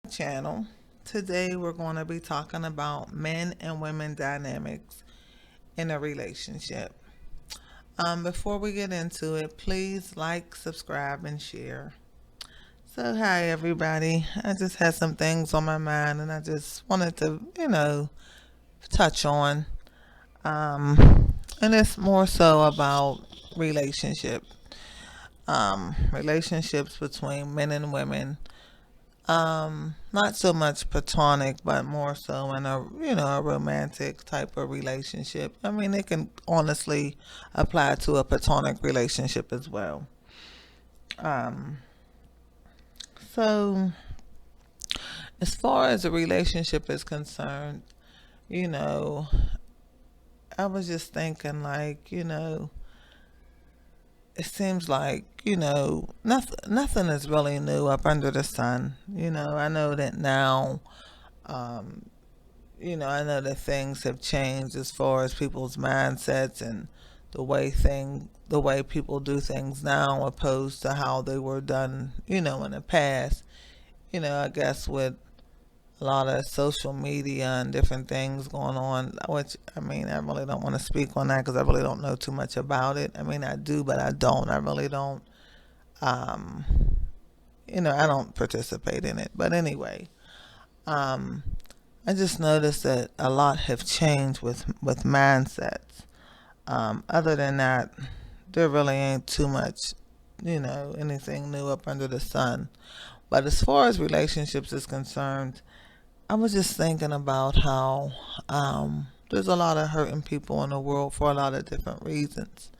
Channel. Today we're going to be talking about men and women dynamics in a relationship. Before we get into it, please like, subscribe, and share. So, hi everybody. I just had some things on my mind and I just wanted to, touch on. And it's more so about relationship, relationships between men and women. Not so much platonic, but more so in a romantic type of relationship. I mean, it can honestly apply to a platonic relationship as well. Um, so as far as a relationship is concerned, you know, I was just thinking like, it seems like, nothing is really new up under the sun. I know that now. Um, I know that things have changed as far as people's mindsets and the way people do things now opposed to how they were done, in the past. I guess with a lot of social media and different things going on, which I mean, I really don't want to speak on that because I really don't know too much about it. I mean, I do, but I don't. I really don't. Um, I don't participate in it. But anyway, um, I just noticed that a lot have changed with mindsets. Other than that, there really ain't too much, anything new up under the sun. But as far as relationships is concerned, I was just thinking about how there's a lot of hurting people in the world for a lot of different reasons.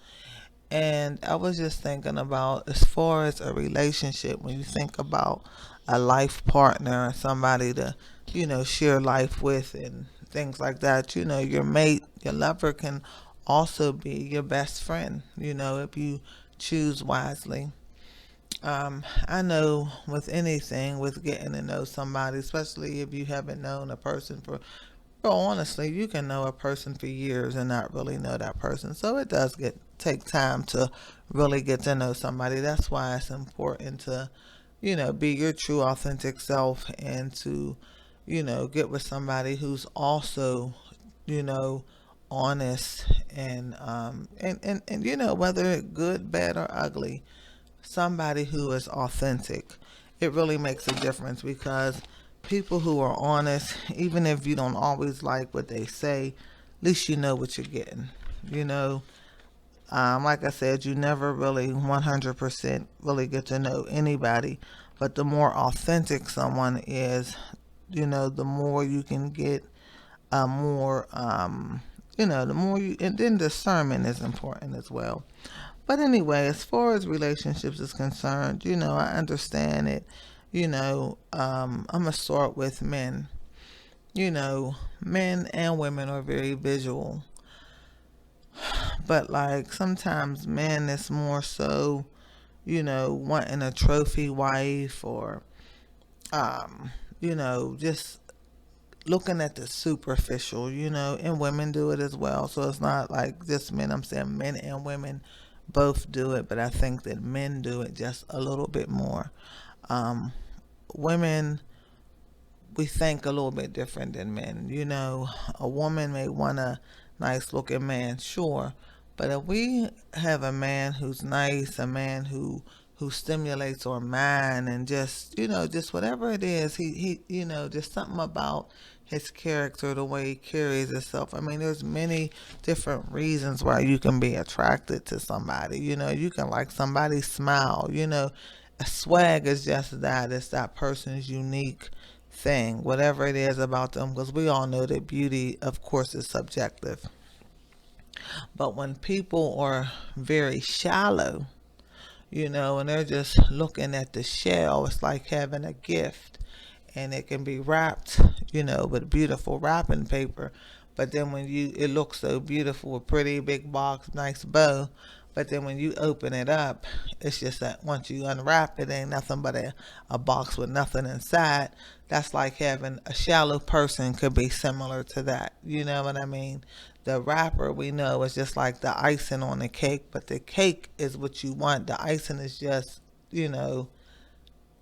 And I was just thinking about as far as a relationship, when you think about a life partner or somebody to, share life with and things like that, your mate, your lover can also be your best friend, if you choose wisely. I know with anything, with getting to know somebody, especially if you haven't known a person well, honestly, you can know a person for years and not really know that person. So it does take time to really get to know somebody. That's why it's important to, be your true authentic self and to, get with somebody who's also, you know, honest and whether good, bad or ugly, somebody who is authentic. It really makes a difference because people who are honest, even if you don't always like what they say, at least you know what you're getting. You know, like I said, you never really 100% really get to know anybody, but the more authentic someone is, the more you can get more, the more you, and then discernment is important as well. But anyway, as far as relationships is concerned, I understand it. I'm going to start with men. Men and women are very visual. But like sometimes men is more so, wanting a trophy wife or, um, just looking at the superficial, and women do it as well. So it's not like just men. I'm saying men and women both do it, but I think that men do it just a little bit more. Um, Women, we think a little bit different than men. A woman may want a nice looking man, sure, but if we have a man who's nice, a man who stimulates our mind and just just whatever it is, he just something about his character, the way he carries himself. I mean, there's many different reasons why you can be attracted to somebody. You can like somebody's smile. A swag is just that. It's that person's unique thing, whatever it is about them, because we all know that beauty, of course, is subjective. But when people are very shallow, and they're just looking at the shell, it's like having a gift and it can be wrapped, with beautiful wrapping paper. But then it looks so beautiful, a pretty big box, nice bow. But then when you open it up, it's just that once you unwrap it, ain't nothing but a box with nothing inside. That's like having a shallow person could be similar to that. You know what I mean? The wrapper we know is just like the icing on the cake, but the cake is what you want. The icing is just, you know,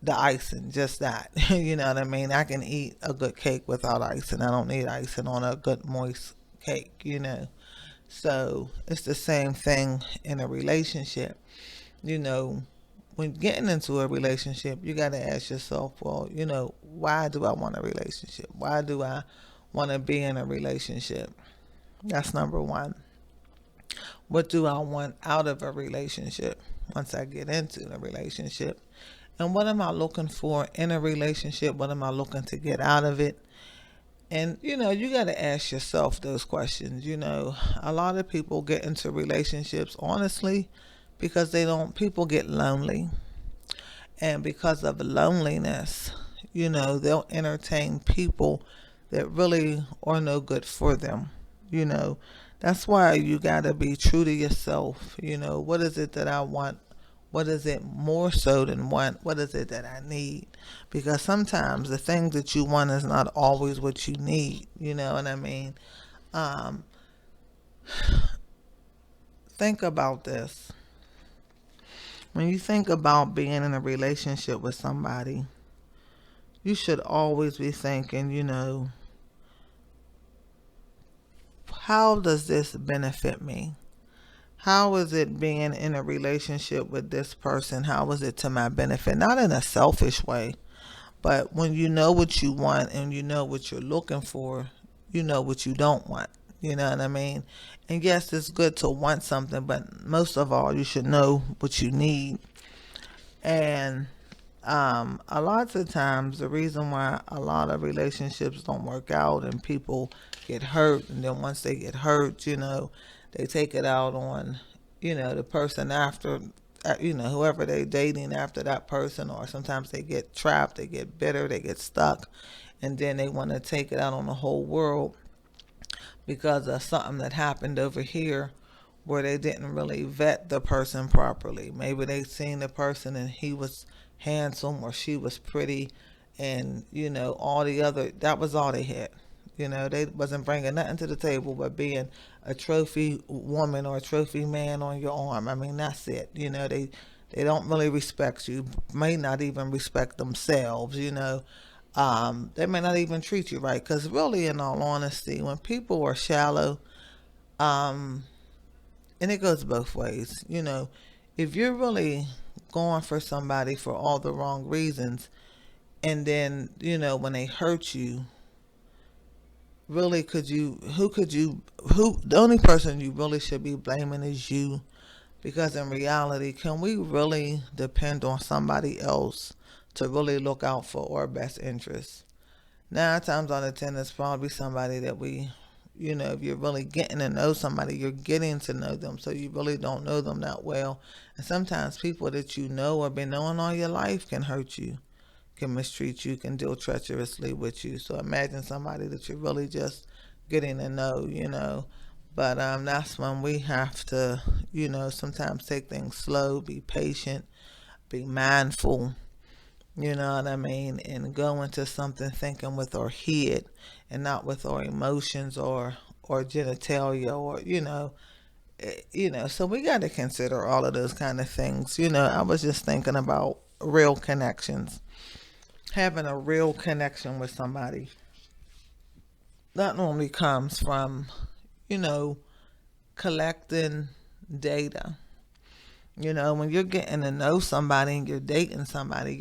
the icing, just that. You know what I mean? I can eat a good cake without icing. I don't need icing on a good moist cake, you know. So it's the same thing in a relationship. You know, when getting into a relationship, you got to ask yourself, well, you know, why do I want a relationship? Why do I want to be in a relationship? That's number one. What do I want out of a relationship once I get into the relationship? And what am I looking for in a relationship? What am I looking to get out of it? And you know, you got to ask yourself those questions. You know, a lot of people get into relationships honestly because they don't, people get lonely. And because of loneliness, you know, they'll entertain people that really are no good for them. You know, that's why you got to be true to yourself. You know, what is it that I want? What is it more so than want? What is it that I need? Because sometimes the things that you want is not always what you need. You know what I mean? Um, think about this. When you think about being in a relationship with somebody, you should always be thinking, you know, how does this benefit me? How is it being in a relationship with this person? How is it to my benefit? Not in a selfish way, but when you know what you want and you know what you're looking for, you know what you don't want. You know what I mean? And yes, it's good to want something, but most of all, you should know what you need. And a lot of times, the reason why a lot of relationships don't work out and people get hurt, and then once they get hurt, you know, they take it out on, you know, the person after, you know, whoever they dating after that person, or sometimes they get trapped, they get bitter, they get stuck, and then they want to take it out on the whole world because of something that happened over here where they didn't really vet the person properly. Maybe they seen the person and he was handsome or she was pretty, and you know all the other, that was all they had. You know, they wasn't bringing nothing to the table but being a trophy woman or a trophy man on your arm. I mean, that's it. You know, they don't really respect you. May not even respect themselves. You know, they may not even treat you right. Because really, in all honesty, when people are shallow, um, and it goes both ways. You know, if you're really going for somebody for all the wrong reasons, and then you know when they hurt you, really could you who the only person you really should be blaming is you, because in reality, can we really depend on somebody else to really look out for our best interests? 9 times out of 10, it's probably somebody that we, you know, if you're really getting to know somebody, you're getting to know them, so you really don't know them that well. And sometimes people that you know or been knowing all your life can hurt you, can mistreat you, can deal treacherously with you. So imagine somebody that you're really just getting to know, you know. But that's when we have to, you know, sometimes take things slow, be patient, be mindful, you know what I mean, and go into something thinking with our head and not with our emotions or genitalia, or you know. So we got to consider all of those kind of things. You know, I was just thinking about real connections, having a real connection with somebody. That normally comes from, you know, collecting data. You know, when you're getting to know somebody and you're dating somebody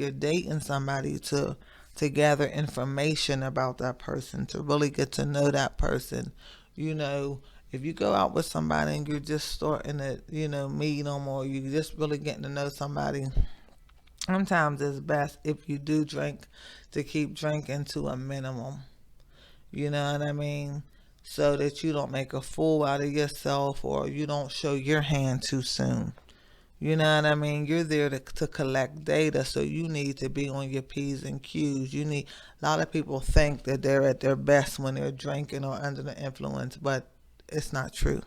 to gather information about that person, to really get to know that person. You know, if you go out with somebody and you're just starting to, you know, meet them, or you just really getting to know somebody, sometimes it's best if you do drink to keep drinking to a minimum. You know what I mean? So that you don't make a fool out of yourself or you don't show your hand too soon. You know what I mean? You're there to collect data, so you need to be on your P's and Q's. You need, a lot of people think that they're at their best when they're drinking or under the influence, but it's not true.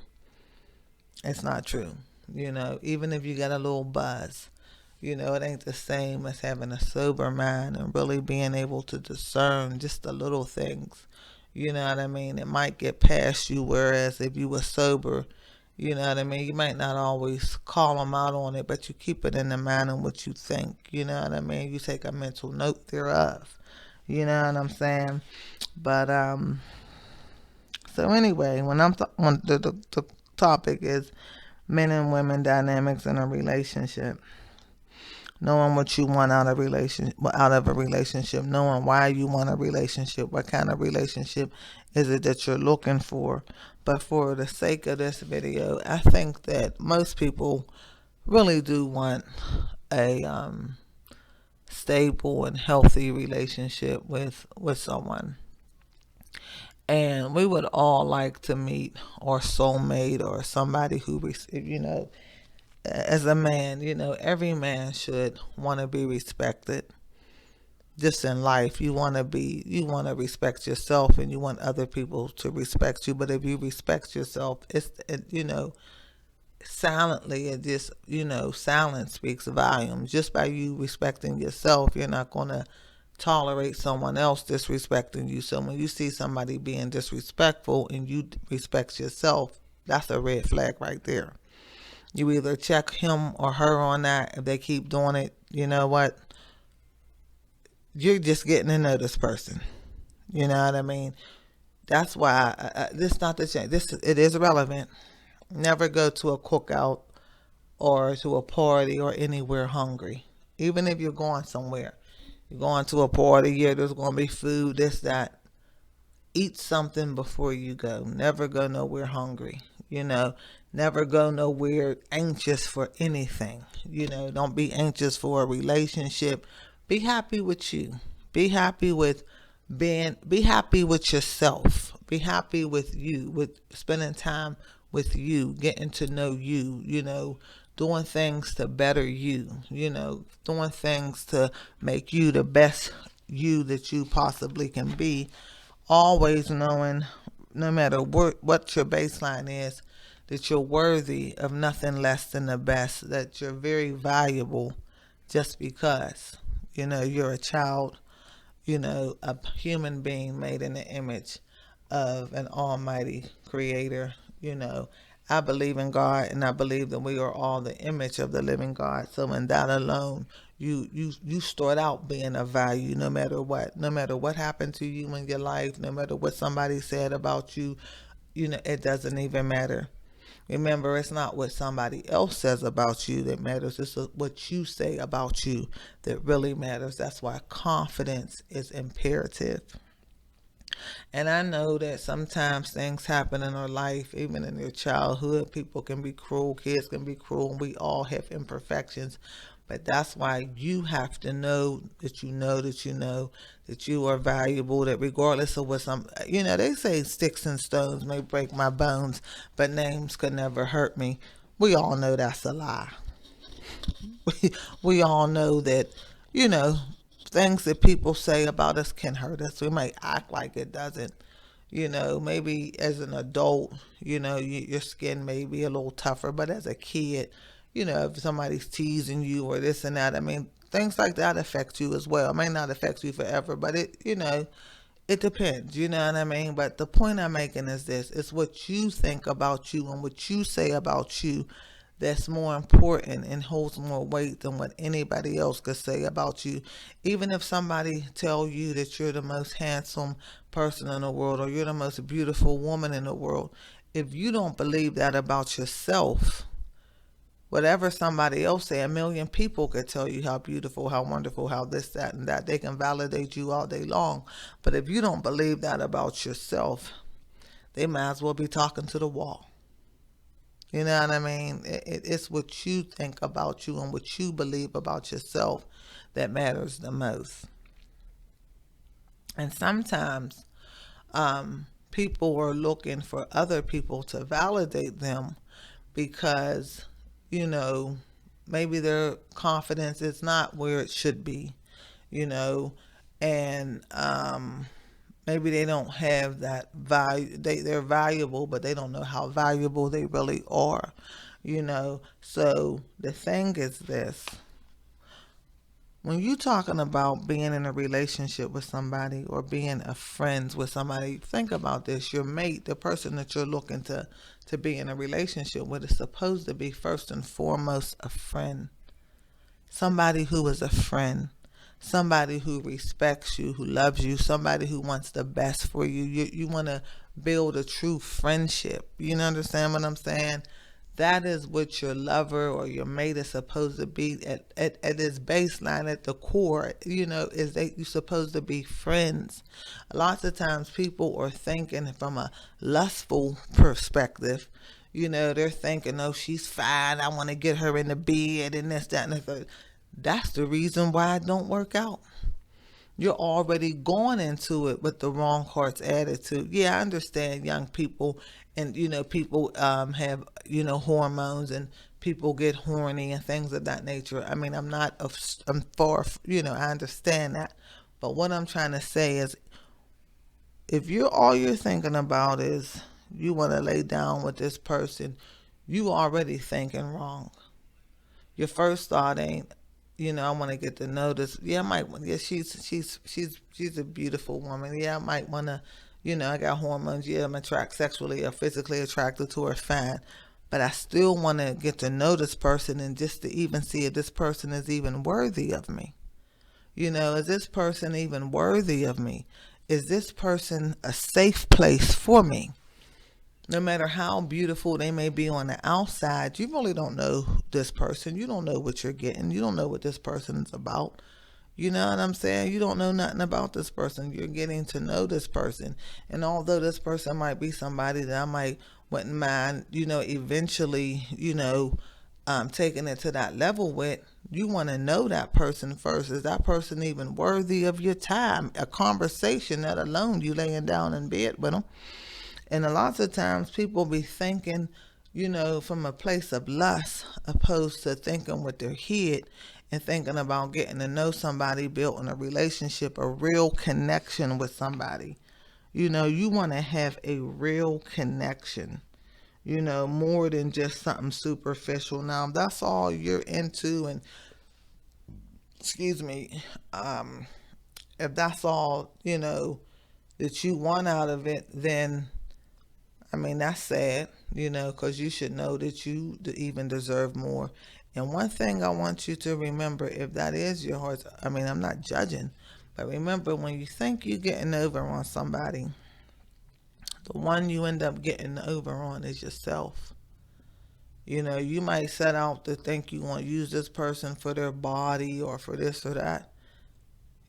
It's not true. You know, even if you got a little buzz, you know, it ain't the same as having a sober mind and really being able to discern just the little things. You know what I mean? It might get past you, whereas if you were sober You know what I mean? You might not always call them out on it, but you keep it in the mind of what you think. You know what I mean? You take a mental note thereof. You know what I'm saying? But so anyway, when the topic is men and women dynamics in a relationship, knowing what you want out of a relationship, knowing why you want a relationship, what kind of relationship is it that you're looking for. But for the sake of this video, I think that most people really do want a stable and healthy relationship with someone. And we would all like to meet our soulmate or somebody who, as a man, every man should want to be respected. Just in life, you want to respect yourself, and you want other people to respect you. But if you respect yourself, silently, silence speaks volumes. Just by you respecting yourself, you're not going to tolerate someone else disrespecting you. So when you see somebody being disrespectful and you respect yourself, that's a red flag right there. You either check him or her on that. If they keep doing it, you know what? You're just getting to know this person. You know what I mean? That's why this not the change. This it is relevant. Never go to a cookout or to a party or anywhere hungry. Even if you're going somewhere, you're going to a party. Yeah, there's going to be food. This that. Eat something before you go. Never go nowhere hungry. Never go nowhere anxious for anything. Don't be anxious for a relationship. Be happy with you. Be happy with be happy with yourself. Be happy with you, with spending time with you, getting to know you, doing things to better you, doing things to make you the best you that you possibly can be. Always knowing, no matter what your baseline is, that you're worthy of nothing less than the best, that you're very valuable just because, you're a child, a human being made in the image of an almighty creator. I believe in God, and I believe that we are all the image of the living God. So in that alone, you start out being of value, no matter what happened to you in your life, no matter what somebody said about you. It doesn't even matter. Remember, it's not what somebody else says about you that matters. It's what you say about you that really matters. That's why confidence is imperative. And I know that sometimes things happen in our life, even in your childhood. People can be cruel, kids can be cruel, and we all have imperfections. But that's why you have to know that you know that you know that you are valuable, that regardless of what they say sticks and stones may break my bones, but names could never hurt me. We all know that's a lie. We all know that, you know, things that people say about us can hurt us. We might act like it doesn't. Maybe as an adult, your skin may be a little tougher, but as a kid, if somebody's teasing you or this and that, I mean, things like that affect you as well. It may not affect you forever, but it depends, you know what I mean? But the point I'm making is this: it's what you think about you and what you say about you that's more important and holds more weight than what anybody else could say about you. Even if somebody tell you that you're the most handsome person in the world or you're the most beautiful woman in the world, if you don't believe that about yourself, whatever somebody else say, a million people could tell you how beautiful, how wonderful, how this, that, and that. They can validate you all day long. But if you don't believe that about yourself, they might as well be talking to the wall. You know what I mean? It's what you think about you and what you believe about yourself that matters the most. And sometimes people are looking for other people to validate them because, you know, maybe their confidence is not where it should be, you know, and maybe they don't have that value. They're valuable, but they don't know how valuable they really are, you know. So the thing is this: when you talking about being in a relationship with somebody or being a friends with somebody, think about this. Your mate, the person that you're looking to be in a relationship with, is supposed to be first and foremost a friend. Somebody who is a friend. Somebody who respects you, who loves you, somebody who wants the best for you. You want to build a true friendship. You understand what I'm saying? That is what your lover or your mate is supposed to be at its baseline, at the core, is that you're supposed to be friends. Lots of times people are thinking from a lustful perspective. They're thinking, oh, she's fine. I want to get her in the bed and this, that, and the third. That's the reason why it don't work out. You're already going into it with the wrong heart's attitude. Yeah, I understand young people, and people have hormones, and people get horny and things of that nature. I mean, I'm far, I understand that. But what I'm trying to say is, if you're thinking about is you want to lay down with this person, you already thinking wrong. Your first thought ain't, I want to get to know this. Yeah, I might. Yeah, she's a beautiful woman. Yeah, I might want to. I got hormones. Yeah, I'm sexually or physically attracted to her. Fine, but I still want to get to know this person, and just to even see if this person is even worthy of me. Is this person even worthy of me? Is this person a safe place for me? No matter how beautiful they may be on the outside, you really don't know this person. You don't know what you're getting. You don't know what this person is about. You know what I'm saying? You don't know nothing about this person. You're getting to know this person. And although this person might be somebody that I might wouldn't mind, eventually, taking it to that level with, you want to know that person first. Is that person even worthy of your time? A conversation, that alone, you laying down in bed with them. And a lot of times people be thinking, from a place of lust, opposed to thinking with their head and thinking about getting to know somebody, building a relationship, a real connection with somebody. You want to have a real connection, more than just something superficial. Now, if that's all you're into, and excuse me, if that's all, that you want out of it, then I mean, that's sad, because you should know that you even deserve more. And one thing I want you to remember, if that is your heart, I mean, I'm not judging, but remember, when you think you're getting over on somebody, the one you end up getting over on is yourself. You might set out to think you want to use this person for their body or for this or that.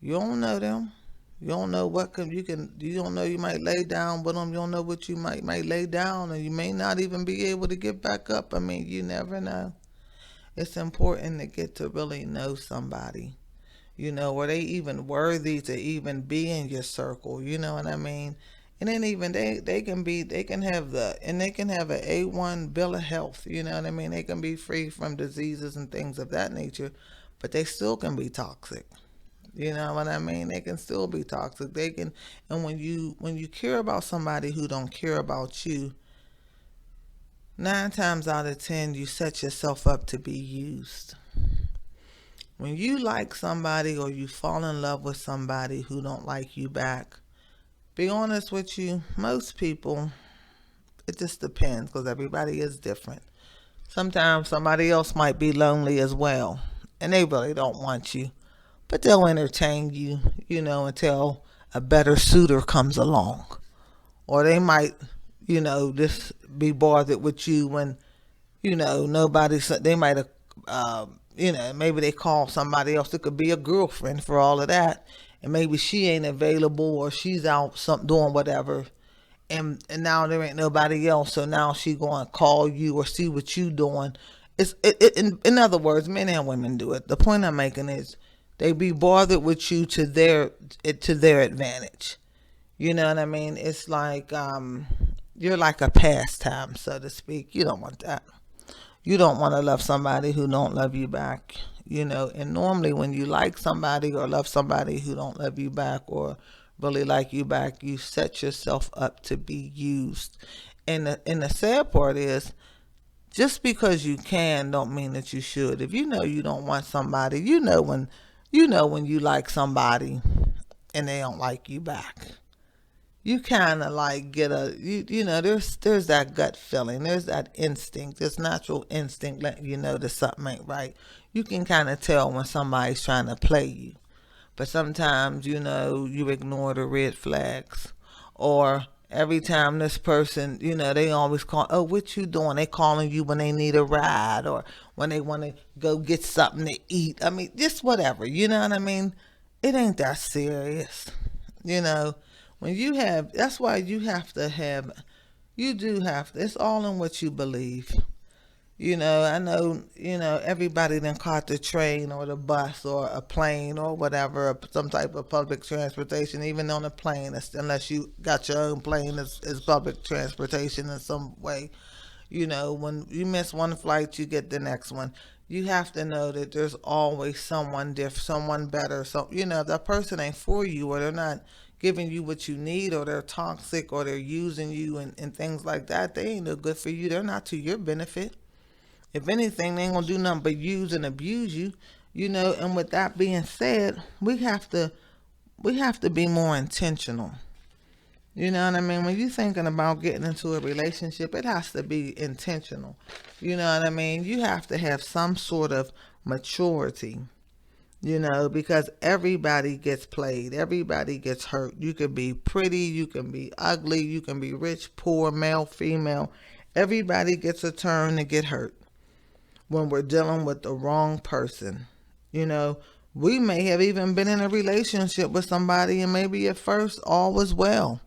You don't know them. You don't know what you don't know, you might lay down with them. You don't know what you might lay down, and you may not even be able to get back up. I mean, you never know. It's important to get to really know somebody. Are they even worthy to even be in your circle? You know what I mean? And then even they can have a A1 bill of health. You know what I mean? They can be free from diseases and things of that nature, but they still can be toxic. You know what I mean? They can still be toxic. And when you care about somebody who don't care about you, 9 times out of 10, you set yourself up to be used. When you like somebody or you fall in love with somebody who don't like you back, be honest with you, most people, it just depends, because everybody is different. Sometimes somebody else might be lonely as well, and they really don't want you, but they'll entertain you, until a better suitor comes along. Or they might, just be bothered with you when, they might have, maybe they call somebody else. It could be a girlfriend for all of that. And maybe she ain't available, or she's out doing whatever. And now there ain't nobody else. So now she going to call you or see what you doing. In other words, men and women do it. The point I'm making is, they be bothered with you to their advantage. You know what I mean? It's like you're like a pastime, so to speak. You don't want that. You don't want to love somebody who don't love you back. And normally when you like somebody or love somebody who don't love you back or really like you back, you set yourself up to be used. And the sad part is, just because you can don't mean that you should. If you know you don't want somebody, when You know when you like somebody and they don't like you back. You kind of like get you know there's that gut feeling, there's that instinct, this natural instinct letting you know that something ain't right. You can kind of tell when somebody's trying to play you, but sometimes you ignore the red flags, or every time this person, they always call, oh, what you doing? They calling you when they need a ride, or when they want to go get something to eat. I mean, just whatever, you know what I mean? It ain't that serious, you know. When you have, that's why you have to have, you do have, it's all in what you believe. I know, everybody then caught the train or the bus or a plane or whatever, or some type of public transportation. Even on a plane, unless you got your own plane, is public transportation in some way. When you miss one flight, you get the next one. You have to know that there's always someone different, someone better. So, if that person ain't for you, or they're not giving you what you need, or they're toxic, or they're using you and things like that, they ain't no good for you. They're not to your benefit. If anything, they ain't gonna do nothing but use and abuse you. And with that being said, we have to be more intentional. You know what I mean? When you're thinking about getting into a relationship, it has to be intentional. You know what I mean? You have to have some sort of maturity, because everybody gets played, everybody gets hurt. You can be pretty, you can be ugly, you can be rich, poor, male, female. Everybody gets a turn to get hurt when we're dealing with the wrong person. You know, we may have even been in a relationship with somebody, and maybe at first all was well.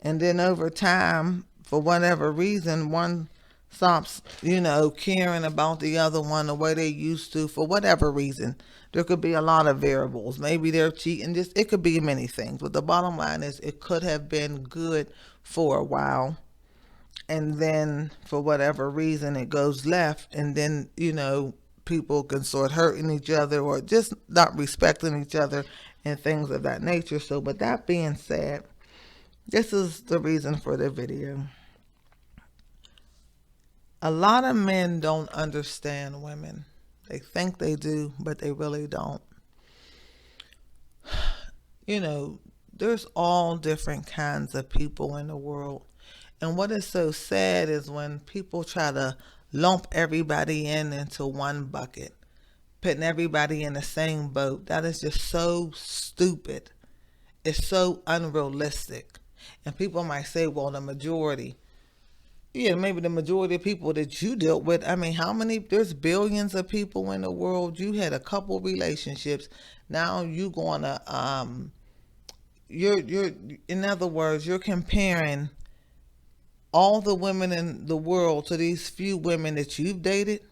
And then over time, for whatever reason, one stops, caring about the other one the way they used to, for whatever reason. There could be a lot of variables. Maybe they're cheating. Just, it could be many things. But the bottom line is, it could have been good for a while, and then for whatever reason it goes left, and then people can start hurting each other, or just not respecting each other, and things of that nature. So, but that being said, this is the reason for the video. A lot of men don't understand women. They think they do, but they really don't. There's all different kinds of people in the world. And what is so sad is when people try to lump everybody into one bucket, putting everybody in the same boat. That is just so stupid. It's so unrealistic. And people might say, well, the majority. Yeah, maybe the majority of people that you dealt with. I mean, how many? There's billions of people in the world. You had a couple relationships. Now you gonna you're in other words, you're comparing all the women in the world to these few women that you've dated.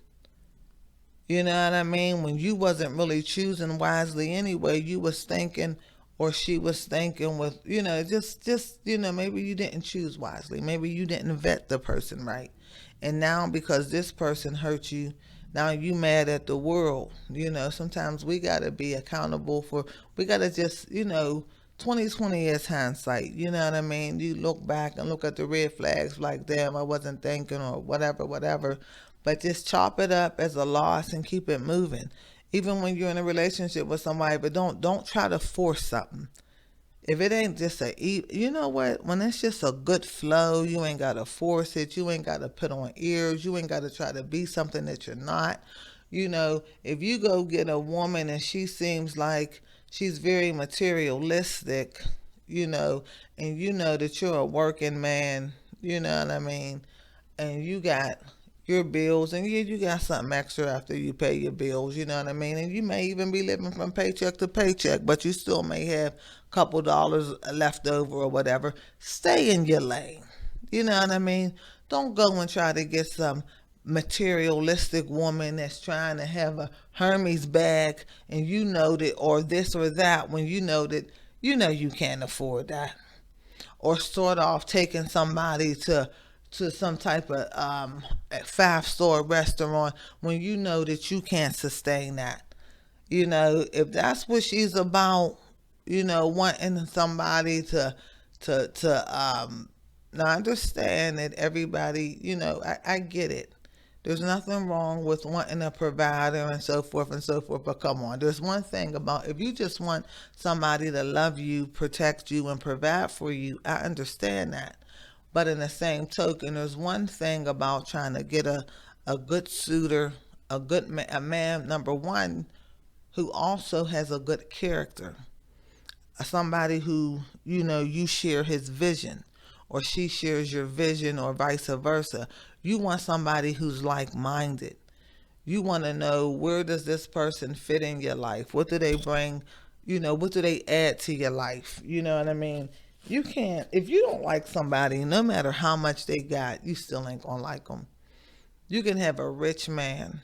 You know what I mean? When you wasn't really choosing wisely anyway, you was thinking, or she was thinking with, maybe you didn't choose wisely. Maybe you didn't vet the person right. And now because this person hurt you, now you mad at the world. Sometimes we got to be accountable for, we got to just, 2020 is hindsight. You know what I mean? You look back and look at the red flags like, damn, I wasn't thinking, or whatever. But just chop it up as a loss and keep it moving. Even when you're in a relationship with somebody, but don't try to force something. If it ain't just you know what? When it's just a good flow, you ain't got to force it. You ain't got to put on ears. You ain't got to try to be something that you're not. If you go get a woman and she seems like she's very materialistic, and that you're a working man, you know what I mean? And you got your bills, and you got something extra after you pay your bills, you know what I mean? And you may even be living from paycheck to paycheck, but you still may have a couple dollars left over or whatever. Stay in your lane. You know what I mean? Don't go and try to get some materialistic woman that's trying to have a Hermes bag, and that, or this or that, when that you can't afford that. Or start off taking somebody to some type of 5-star restaurant when that you can't sustain that. If that's what she's about, wanting somebody to now, I understand that everybody, I get it. There's nothing wrong with wanting a provider and so forth and so forth. But come on, there's one thing about if you just want somebody to love you, protect you, and provide for you, I understand that. But in the same token, there's one thing about trying to get a good suitor, a man, number one, who also has a good character, somebody who you share his vision or she shares your vision or vice versa. You want somebody who's like-minded. You want to know, where does this person fit in your life? What do they bring? What do they add to your life? You know what I mean? You can't, if you don't like somebody, no matter how much they got, you still ain't gonna like them. You can have a rich man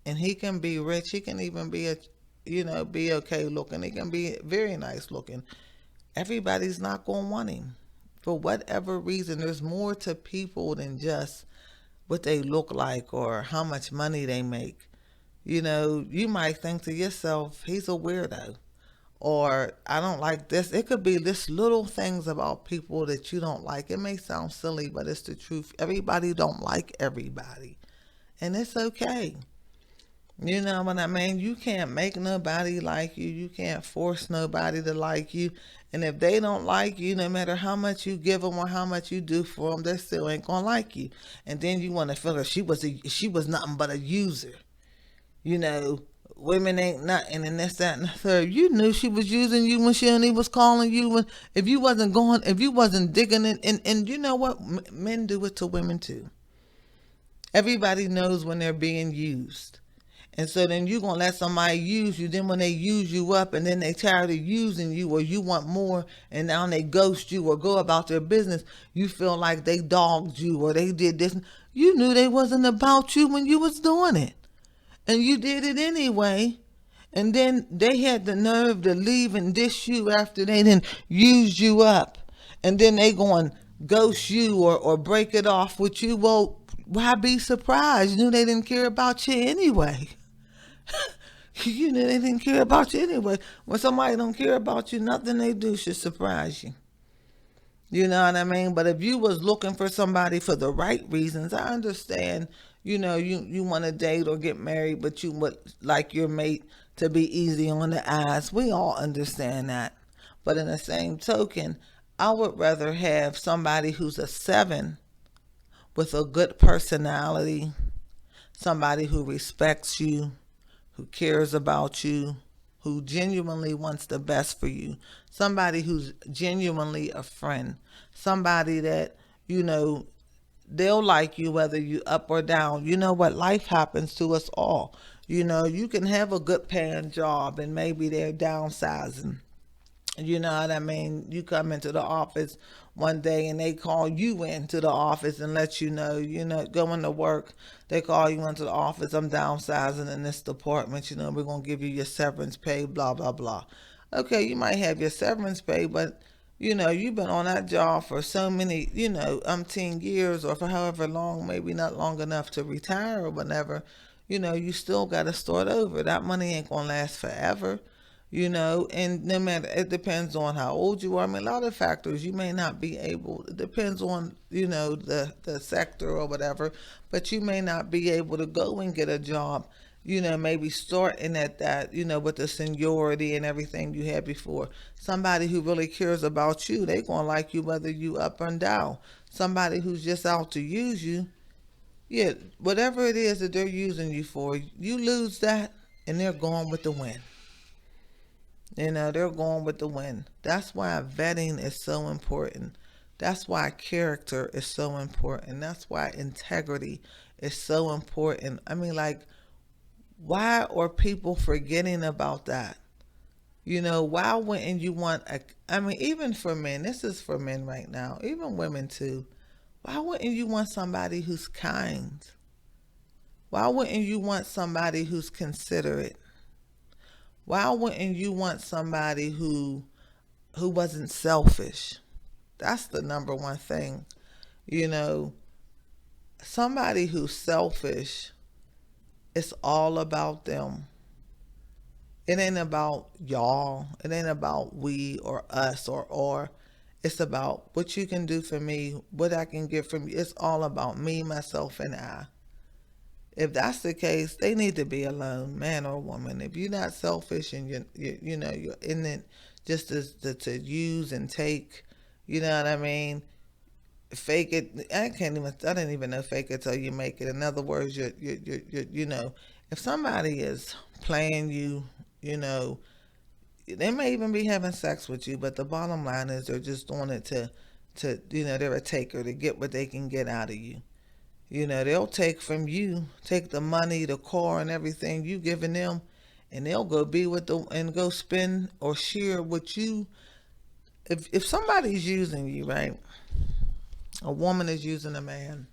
and he can be rich. He can even be be okay looking. He can be very nice looking. Everybody's not going to want him for whatever reason. There's more to people than just what they look like or how much money they make. You might think to yourself, he's a weirdo, or I don't like this. It could be this little things about people that you don't like. It may sound silly, but it's the truth. Everybody don't like everybody, and it's okay. You know what I mean? You can't make nobody like you. You can't force nobody to like you. And if they don't like you, no matter how much you give them or how much you do for them, they still ain't gonna like you. And then you want to feel like she was nothing but a user. You know, women ain't nothing and this, that, and the third. You knew she was using you when she only was calling you. When if you wasn't digging it, and you know what, men do it to women too. Everybody knows when they're being used. And so then you're going to let somebody use you. Then when they use you up and then they tired of using you or you want more and now they ghost you or go about their business, you feel like they dogged you or they did this. You knew they wasn't about you when you was doing it. And you did it anyway. And then they had the nerve to leave and dish you after they didn't use you up. And then they going to ghost you or break it off with you. Well, why be surprised? You knew they didn't care about you anyway. You knew they didn't care about you anyway. When somebody don't care about you, nothing they do should surprise you. You know what I mean? But if you was looking for somebody for the right reasons, I understand, you want to date or get married, but you would like your mate to be easy on the eyes. We all understand that. But in the same token, I would rather have somebody who's a 7 with a good personality, somebody who respects you, who cares about you, who genuinely wants the best for you, somebody who's genuinely a friend, somebody that, they'll like you whether you up or down. You know what? Life happens to us all. You can have a good paying job and maybe they're downsizing. You know what I mean? You come into the office one day and they call you into the office and let going to work. They call you into the office. I'm downsizing in this department. We're going to give you your severance pay, blah, blah, blah. Okay, you might have your severance pay, but, you've been on that job for so many, umpteen years or for however long, maybe not long enough to retire or whatever. You still got to start over. That money ain't going to last forever. And no matter, it depends on how old you are. I mean, a lot of factors. You may not be able, it depends on, the sector or whatever, but you may not be able to go and get a job, maybe starting at that, with the seniority and everything you had before. Somebody who really cares about you, they going to like you whether you up and down. Somebody who's just out to use you, yeah, whatever it is that they're using you for, you lose that and they're going with the wind. They're going with the wind. That's why vetting is so important. That's why character is so important. That's why integrity is so important. I mean, like, why are people forgetting about that? Why wouldn't you want I mean, even for men, this is for men right now, even women too. Why wouldn't you want somebody who's kind? Why wouldn't you want somebody who's considerate? Why wouldn't you want somebody who wasn't selfish? That's the number one thing. You know, somebody who's selfish, it's all about them. It ain't about y'all. It ain't about we or us or. It's about what you can do for me, what I can get from you. It's all about me, myself, and I. If that's the case, they need to be alone, man or woman. If you're not selfish and you're in it just to use and take, you know what I mean? Fake it. I didn't even know fake it till you make it. In other words, if somebody is playing you, you know, they may even be having sex with you, but the bottom line is they're just doing it they're a taker to get what they can get out of you. They'll take from you, take the money, the car, and everything you giving them, and they'll go be with the and go spend or share with you. If somebody's using you, right? A woman is using a man.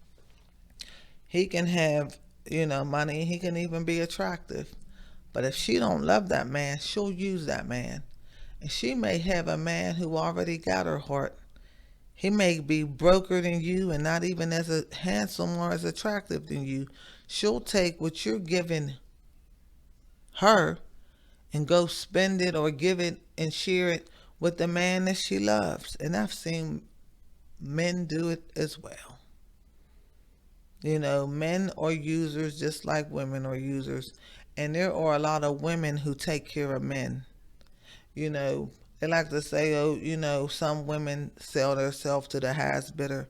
He can have, money. He can even be attractive. But if she don't love that man, she'll use that man. And she may have a man who already got her heart. He may be broker than you and not even as handsome or as attractive than you. She'll take what you're giving her and go spend it or give it and share it with the man that she loves. And I've seen men do it as well. Men are users just like women are users. And there are a lot of women who take care of men. They like to say, oh, some women sell themselves to the highest bidder.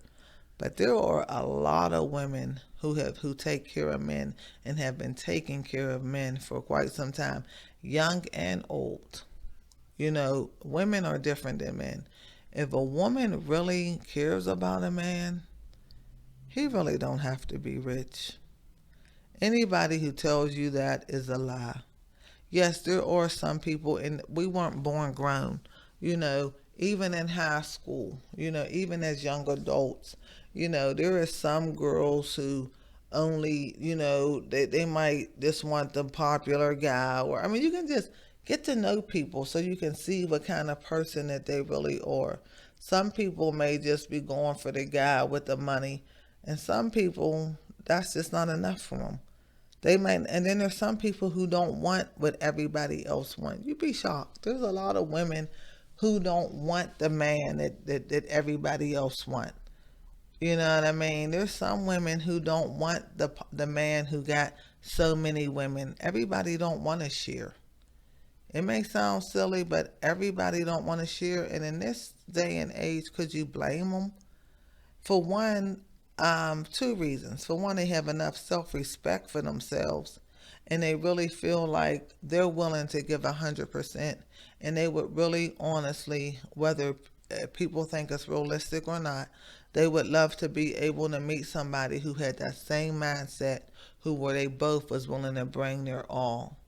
But there are a lot of women who take care of men and have been taking care of men for quite some time, young and old. Women are different than men. If a woman really cares about a man, he really don't have to be rich. Anybody who tells you that is a lie. Yes, there are some people, and we weren't born grown, even in high school, even as young adults, there are some girls who only, they might just want the popular guy, or, I mean, you can just get to know people so you can see what kind of person that they really are. Some people may just be going for the guy with the money, and some people, that's just not enough for them. They might, and then there's some people who don't want what everybody else wants. You'd be shocked. There's a lot of women who don't want the man that everybody else want. You know what I mean? There's some women who don't want the man who got so many women. Everybody don't want to share. It may sound silly, but everybody don't want to share. And in this day and age, could you blame them? For one, two reasons. For one, they have enough self-respect for themselves, and they really feel like they're willing to give 100%, and they would really, honestly, whether people think it's realistic or not, they would love to be able to meet somebody who had that same mindset, where they both was willing to bring their all.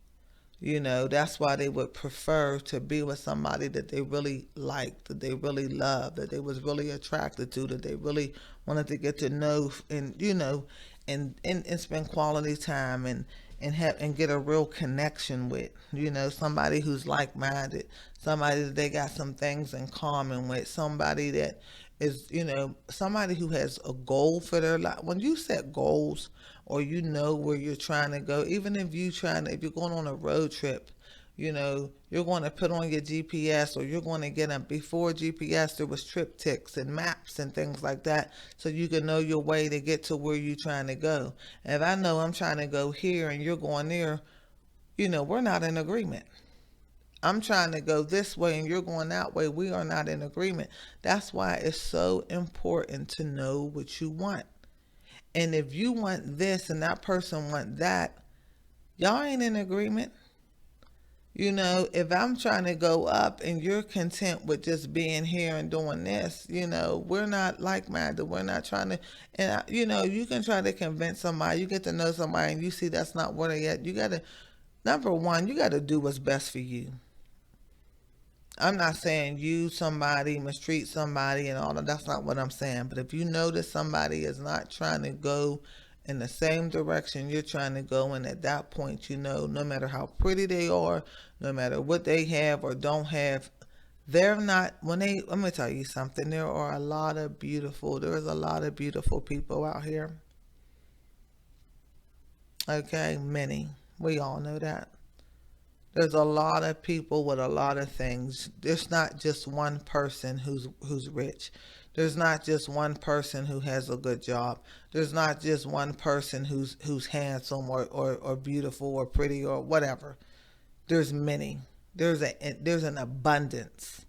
That's why they would prefer to be with somebody that they really liked, that they really loved, that they was really attracted to, that they really wanted to get to know, and and spend quality time and have and get a real connection with. Somebody who's like minded, somebody that they got some things in common with, somebody that is, somebody who has a goal for their life. When you set goals, or where you're trying to go, even if if you're going on a road trip, you're going to put on your GPS, or you're going to get them. Before GPS, there was TripTiks and maps and things like that, so you can know your way to get to where you're trying to go. If I know I'm trying to go here and you're going there, we're not in agreement. I'm trying to go this way and you're going that way. We are not in agreement. That's why it's so important to know what you want. And if you want this and that person want that, y'all ain't in agreement. If I'm trying to go up and you're content with just being here and doing this, we're not like-minded. We're not trying to, and you can try to convince somebody, you get to know somebody and you see that's not where they at. You got to, number one, you got to do what's best for you. I'm not saying use somebody, mistreat somebody and all that. That's not what I'm saying. But if you notice somebody is not trying to go in the same direction you're trying to go in, at that point, no matter how pretty they are, no matter what they have or don't have, they're not, let me tell you something. There's a lot of beautiful people out here. Okay, many. We all know that. There's a lot of people with a lot of things. There's not just one person who's rich. There's not just one person who has a good job. There's not just one person who's handsome or beautiful or pretty or whatever. There's many. There's an abundance.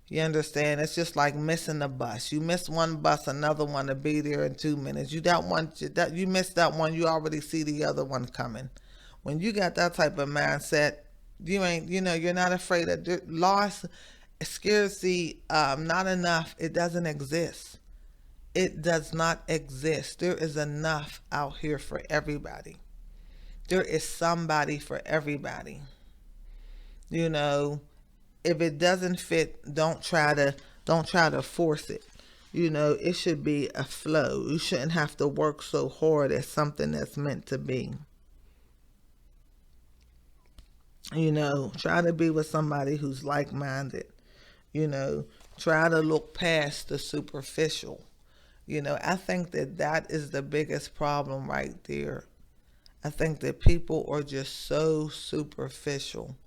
You understand? It's just like missing the bus. You miss one bus, another one to be there in 2 minutes. You miss that one, you already see the other one coming. When you got that type of mindset, you're not afraid of loss, scarcity, not enough. It doesn't exist. It does not exist. There is enough out here for everybody. There is somebody for everybody. You know, if it doesn't fit, don't try to force it. It should be a flow. You shouldn't have to work so hard at something that's meant to be. Try to be with somebody who's like-minded. you know Try to look past the superficial. I think that is the biggest problem right there. I think that people are just so superficial.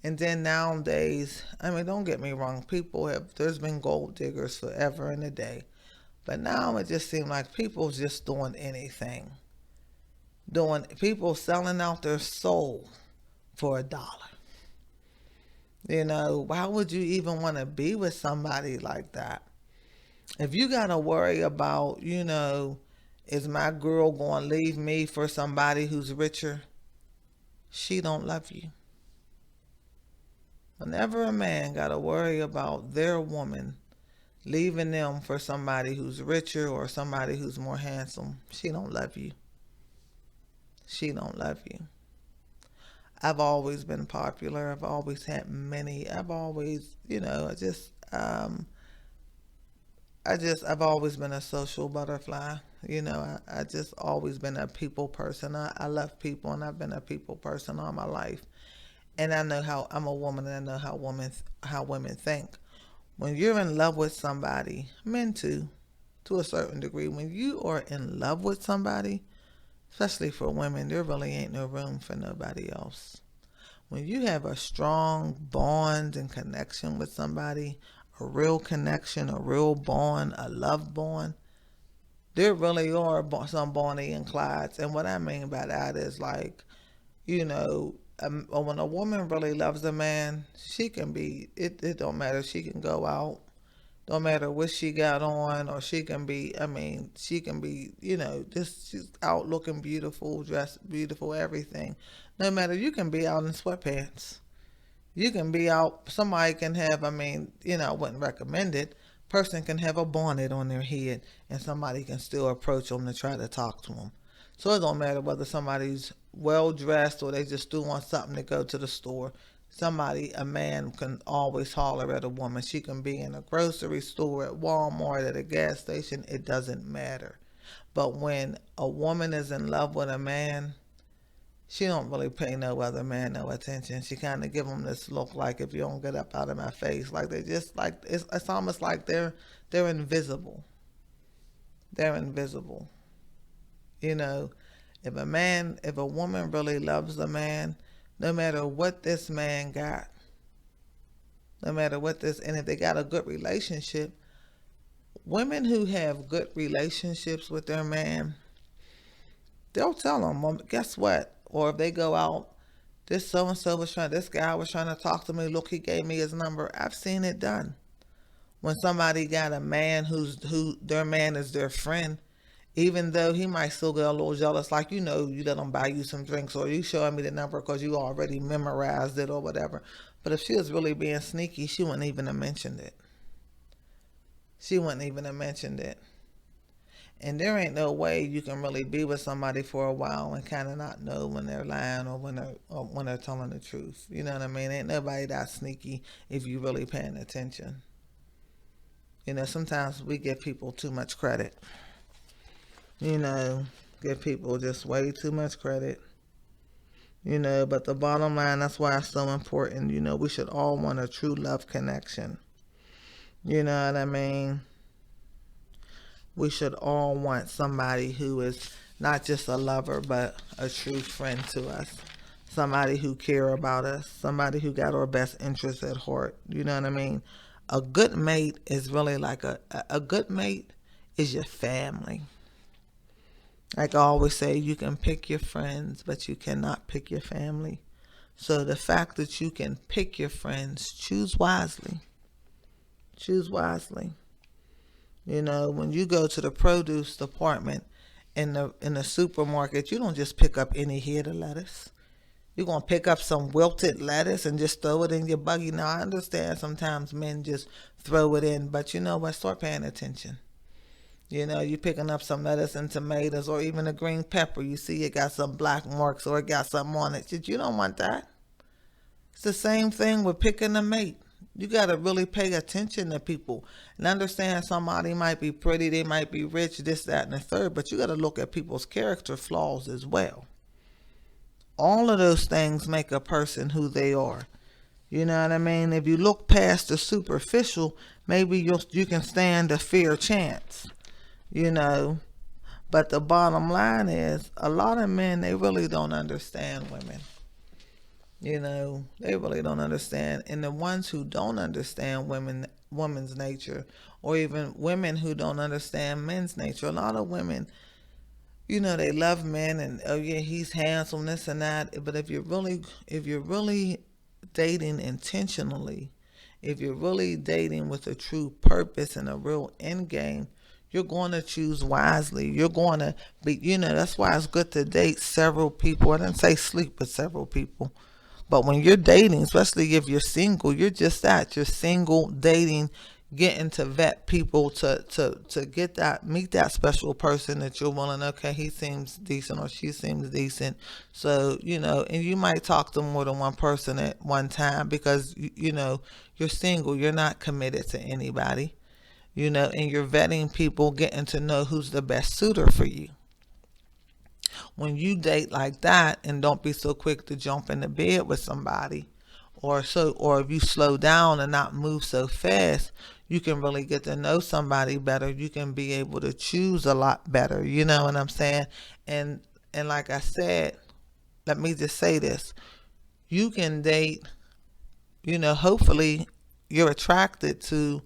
And then nowadays, I mean, don't get me wrong, there's been gold diggers forever and a day. But now it just seems like people just doing anything. People selling out their soul for $1. Why would you even want to be with somebody like that? If you got to worry about, is my girl going to leave me for somebody who's richer? She don't love you. Whenever a man got to worry about their woman leaving them for somebody who's richer or somebody who's more handsome, she don't love you. She don't love you. I've always been popular. I've always had many. I've always, I've always been a social butterfly. I just always been a people person. I love people, and I've been a people person all my life. And I know how I'm a woman, and I know how women think. When you're in love with somebody, men too, to a certain degree, when you are in love with somebody, especially for women, there really ain't no room for nobody else. When you have a strong bond and connection with somebody, a real connection, a real bond, a love bond, there really are some Bonnie and Clydes. And what I mean by that is like, when a woman really loves a man, she can be, it don't matter, she can go out, don't matter what she got on, or she can be, just she's out looking beautiful, dressed beautiful, everything. No matter, you can be out in sweatpants. You can be out, somebody can have, I wouldn't recommend it. Person can have a bonnet on their head and somebody can still approach them to try to talk to them. So it don't matter whether somebody's well dressed or they just do want something to go to the store. A man can always holler at a woman. She can be in a grocery store, at Walmart, at a gas station. It doesn't matter. But when a woman is in love with a man, she don't really pay no other man no attention. She kind of give them this look like, if you don't get up out of my face, like they just like it's almost like they're invisible. They're invisible. You know, if a woman really loves a man, no matter what this man got, and if they got a good relationship, women who have good relationships with their man, they'll tell them, well, guess what? Or if they go out, this guy was trying to talk to me. Look, he gave me his number. I've seen it done. When somebody got a man who their man is their friend, even though he might still get a little jealous, like, you let him buy you some drinks, or you showing me the number because you already memorized it or whatever. But if she was really being sneaky, she wouldn't even have mentioned it. She wouldn't even have mentioned it. And there ain't no way you can really be with somebody for a while and kind of not know when they're lying or when they're telling the truth. You know what I mean? Ain't nobody that sneaky if you really paying attention. Sometimes we give people too much credit. Give people just way too much credit. But the bottom line, that's why it's so important. We should all want a true love connection. You know what I mean? We should all want somebody who is not just a lover, but a true friend to us. somebody who care about us, somebody who got our best interests at heart. You know what I mean? A good mate is really like a good mate is your family. Like I always say, you can pick your friends, but you cannot pick your family. So the fact that you can pick your friends, choose wisely. Choose wisely. You know, when you go to the produce department in the supermarket, you don't just pick up any head of lettuce. You're gonna pick up some wilted lettuce and just throw it in your buggy. Now I understand sometimes men just throw it in, but you know what? Start paying attention. You know, you picking up some lettuce and tomatoes or even a green pepper. You see it got some black marks or it got something on it. You don't want that. It's the same thing with picking a mate. You got to really pay attention to people and understand somebody might be pretty, they might be rich, this, that, and the third, but you got to look at people's character flaws as well. All of those things make a person who they are. You know what I mean? If you look past the superficial, maybe you can stand a fair chance. You know, but the bottom line is a lot of men, they really don't understand women. You know, they really don't understand. And the ones who don't understand women's nature, or even women who don't understand men's nature, a lot of women, you know, they love men and oh yeah, he's handsome, this and that. But if you're really dating intentionally, if you're really dating with a true purpose and a real end game, you're going to choose wisely. You're going to be, you know, that's why it's good to date several people. I didn't say sleep with several people. But when you're dating, especially if you're single, you're just that. You're single, dating, getting to vet people to get that, meet that special person that you're willing, okay, he seems decent or she seems decent. So, you know, and you might talk to more than one person at one time because, you know, you're single. You're not committed to anybody. You know, and you're vetting people, getting to know who's the best suitor for you. When you date like that and don't be so quick to jump into bed with somebody, or if you slow down and not move so fast, you can really get to know somebody better. You can be able to choose a lot better. You know what I'm saying? And like I said, let me just say this. You can date, you know, hopefully you're attracted to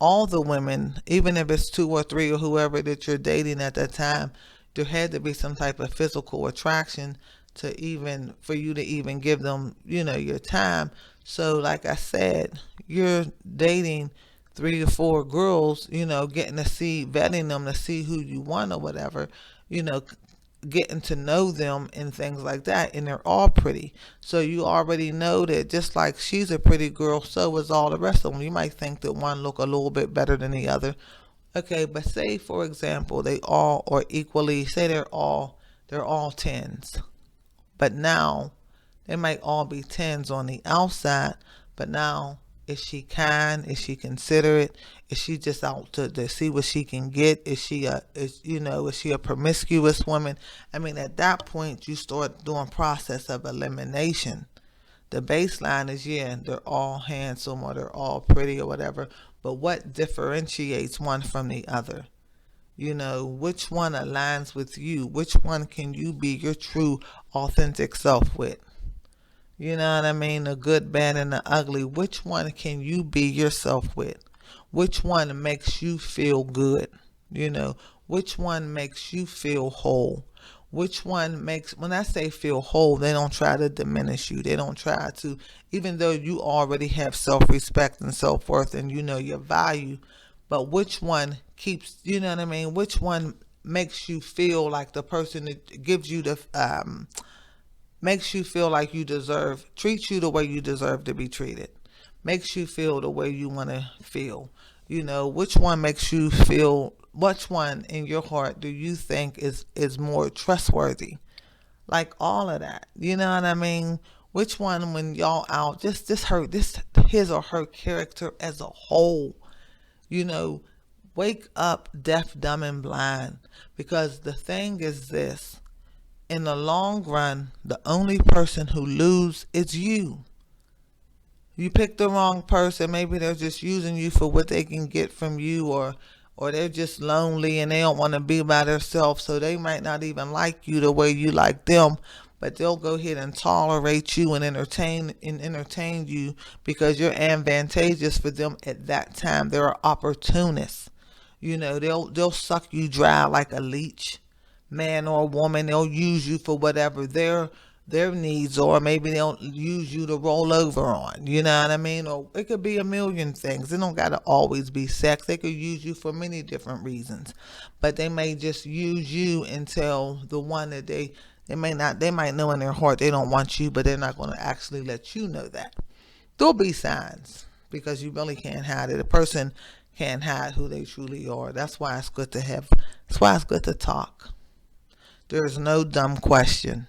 all the women, even if it's two or three or whoever that you're dating at that time. There had to be some type of physical attraction to even for you to even give them, you know, your time. So like I said, you're dating three or four girls, you know, getting to see, vetting them to see who you want or whatever, you know, getting to know them and things like that, and they're all pretty. So you already know that just like she's a pretty girl, so is all the rest of them. You might think that one look a little bit better than the other. Okay, but say for example they all are equally, say they're all tens. But now they might all be tens on the outside, but now is she kind? Is she considerate? Is she just out to see what she can get? Is she a promiscuous woman? I mean, at that point you start doing process of elimination. The baseline is, yeah, they're all handsome or they're all pretty or whatever, but what differentiates one from the other? You know, which one aligns with you? Which one can you be your true, authentic self with? You know what I mean? The good, bad, and the ugly. Which one can you be yourself with? Which one makes you feel good? You know, which one makes you feel whole? Which one makes, when I say feel whole, they don't try to diminish you. They don't try to, even though you already have self respect and self worth and you know your value, but which one keeps, you know what I mean? Which one makes you feel like the person that gives you makes you feel like you deserve, treats you the way you deserve to be treated, makes you feel the way you want to feel. You know, which one makes you feel, which one in your heart do you think is more trustworthy? Like all of that. You know what I mean? Which one when y'all out, just her, this his or her character as a whole, you know, wake up deaf, dumb, and blind. Because the thing is this, in the long run, the only person who loses is you. You pick the wrong person. Maybe they're just using you for what they can get from you, or they're just lonely and they don't want to be by themselves, so they might not even like you the way you like them. but they'll go ahead and tolerate you and entertain you because you're advantageous for them at that time. They're opportunists. You know, they'll suck you dry like a leech, man or woman. They'll use you for whatever their needs are. Maybe they'll use you to roll over on. You know what I mean? Or it could be a million things. It don't gotta always be sex. They could use you for many different reasons, but they may just use you until the one that they might know in their heart they don't want you, but they're not going to actually let you know that. There'll be signs because you really can't hide it. A person can't hide who they truly are. That's why it's good to have. That's why it's good to talk. There's no dumb question.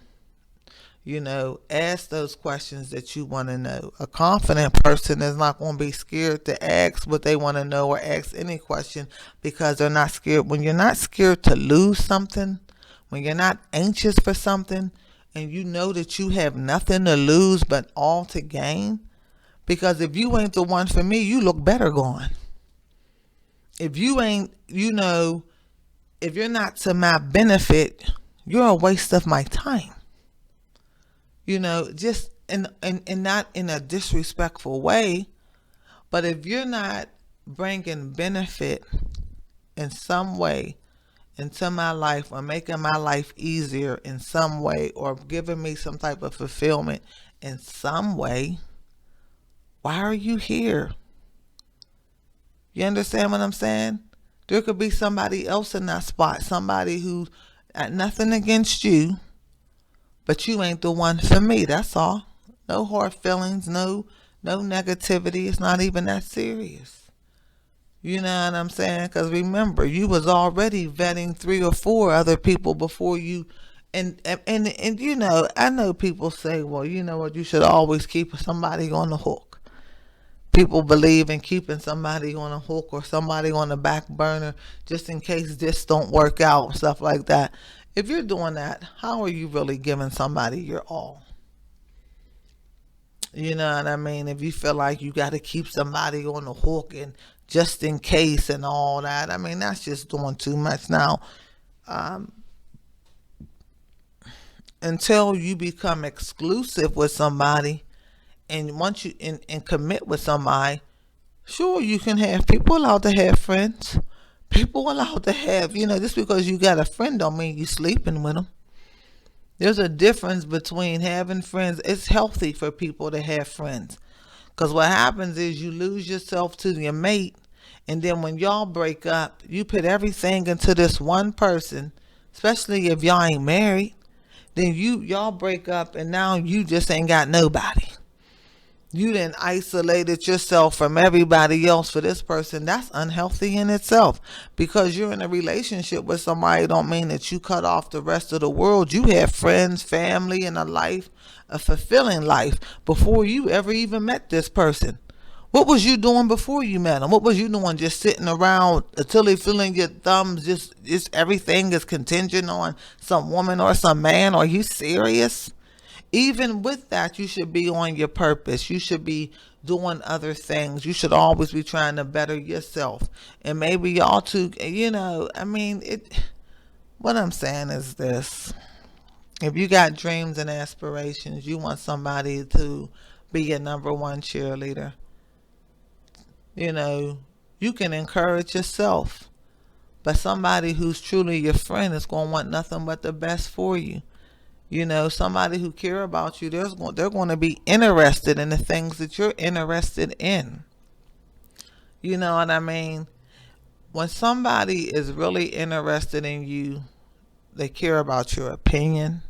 You know, ask those questions that you want to know. A confident person is not going to be scared to ask what they want to know or ask any question because they're not scared. When you're not scared to lose something, when you're not anxious for something, and you know that you have nothing to lose but all to gain, because if you ain't the one for me, you look better going. If you ain't, you know, if you're not to my benefit, you're a waste of my time. You know, just and not in a disrespectful way, but if you're not bringing benefit in some way into my life or making my life easier in some way or giving me some type of fulfillment in some way, why are you here? You understand what I'm saying? There could be somebody else in that spot, somebody who had nothing against you, but you ain't the one for me. That's all. No hard feelings, no negativity. It's not even that serious. You know what I'm saying? Because remember, you was already vetting 3 or 4 other people before you. And you know, I know people say, well, you know what, you should always keep somebody on the hook. People believe in keeping somebody on a hook or somebody on the back burner just in case this don't work out and stuff like that. If you're doing that, how are you really giving somebody your all? You know what I mean? If you feel like you got to keep somebody on the hook and just in case and all that, I mean, that's just doing too much. Now, until you become exclusive with somebody and once you and commit with somebody, sure, you can have people allowed to have friends. People allowed to have, you know, just because you got a friend don't mean you sleeping with them. There's a difference between having friends. It's healthy for people to have friends. Because what happens is you lose yourself to your mate. And then when y'all break up, you put everything into this one person, especially if y'all ain't married. Then y'all break up and now you just ain't got nobody. You then isolated yourself from everybody else for this person. That's unhealthy in itself. Because you're in a relationship with somebody don't mean that you cut off the rest of the world. You have friends, family, and a life, a fulfilling life before you ever even met this person. What was you doing before you met them? What was you doing just sitting around until they feeling your thumbs? Just everything is contingent on some woman or some man. Are you serious? Even with that, you should be on your purpose. You should be doing other things. You should always be trying to better yourself. And maybe y'all too, you know, I mean, what I'm saying is this. If you got dreams and aspirations, you want somebody to be your number one cheerleader. You know, you can encourage yourself. But somebody who's truly your friend is going to want nothing but the best for you. You know, somebody who care about you, they're going to be interested in the things that you're interested in. You know what I mean? When somebody is really interested in you, they care about your opinion.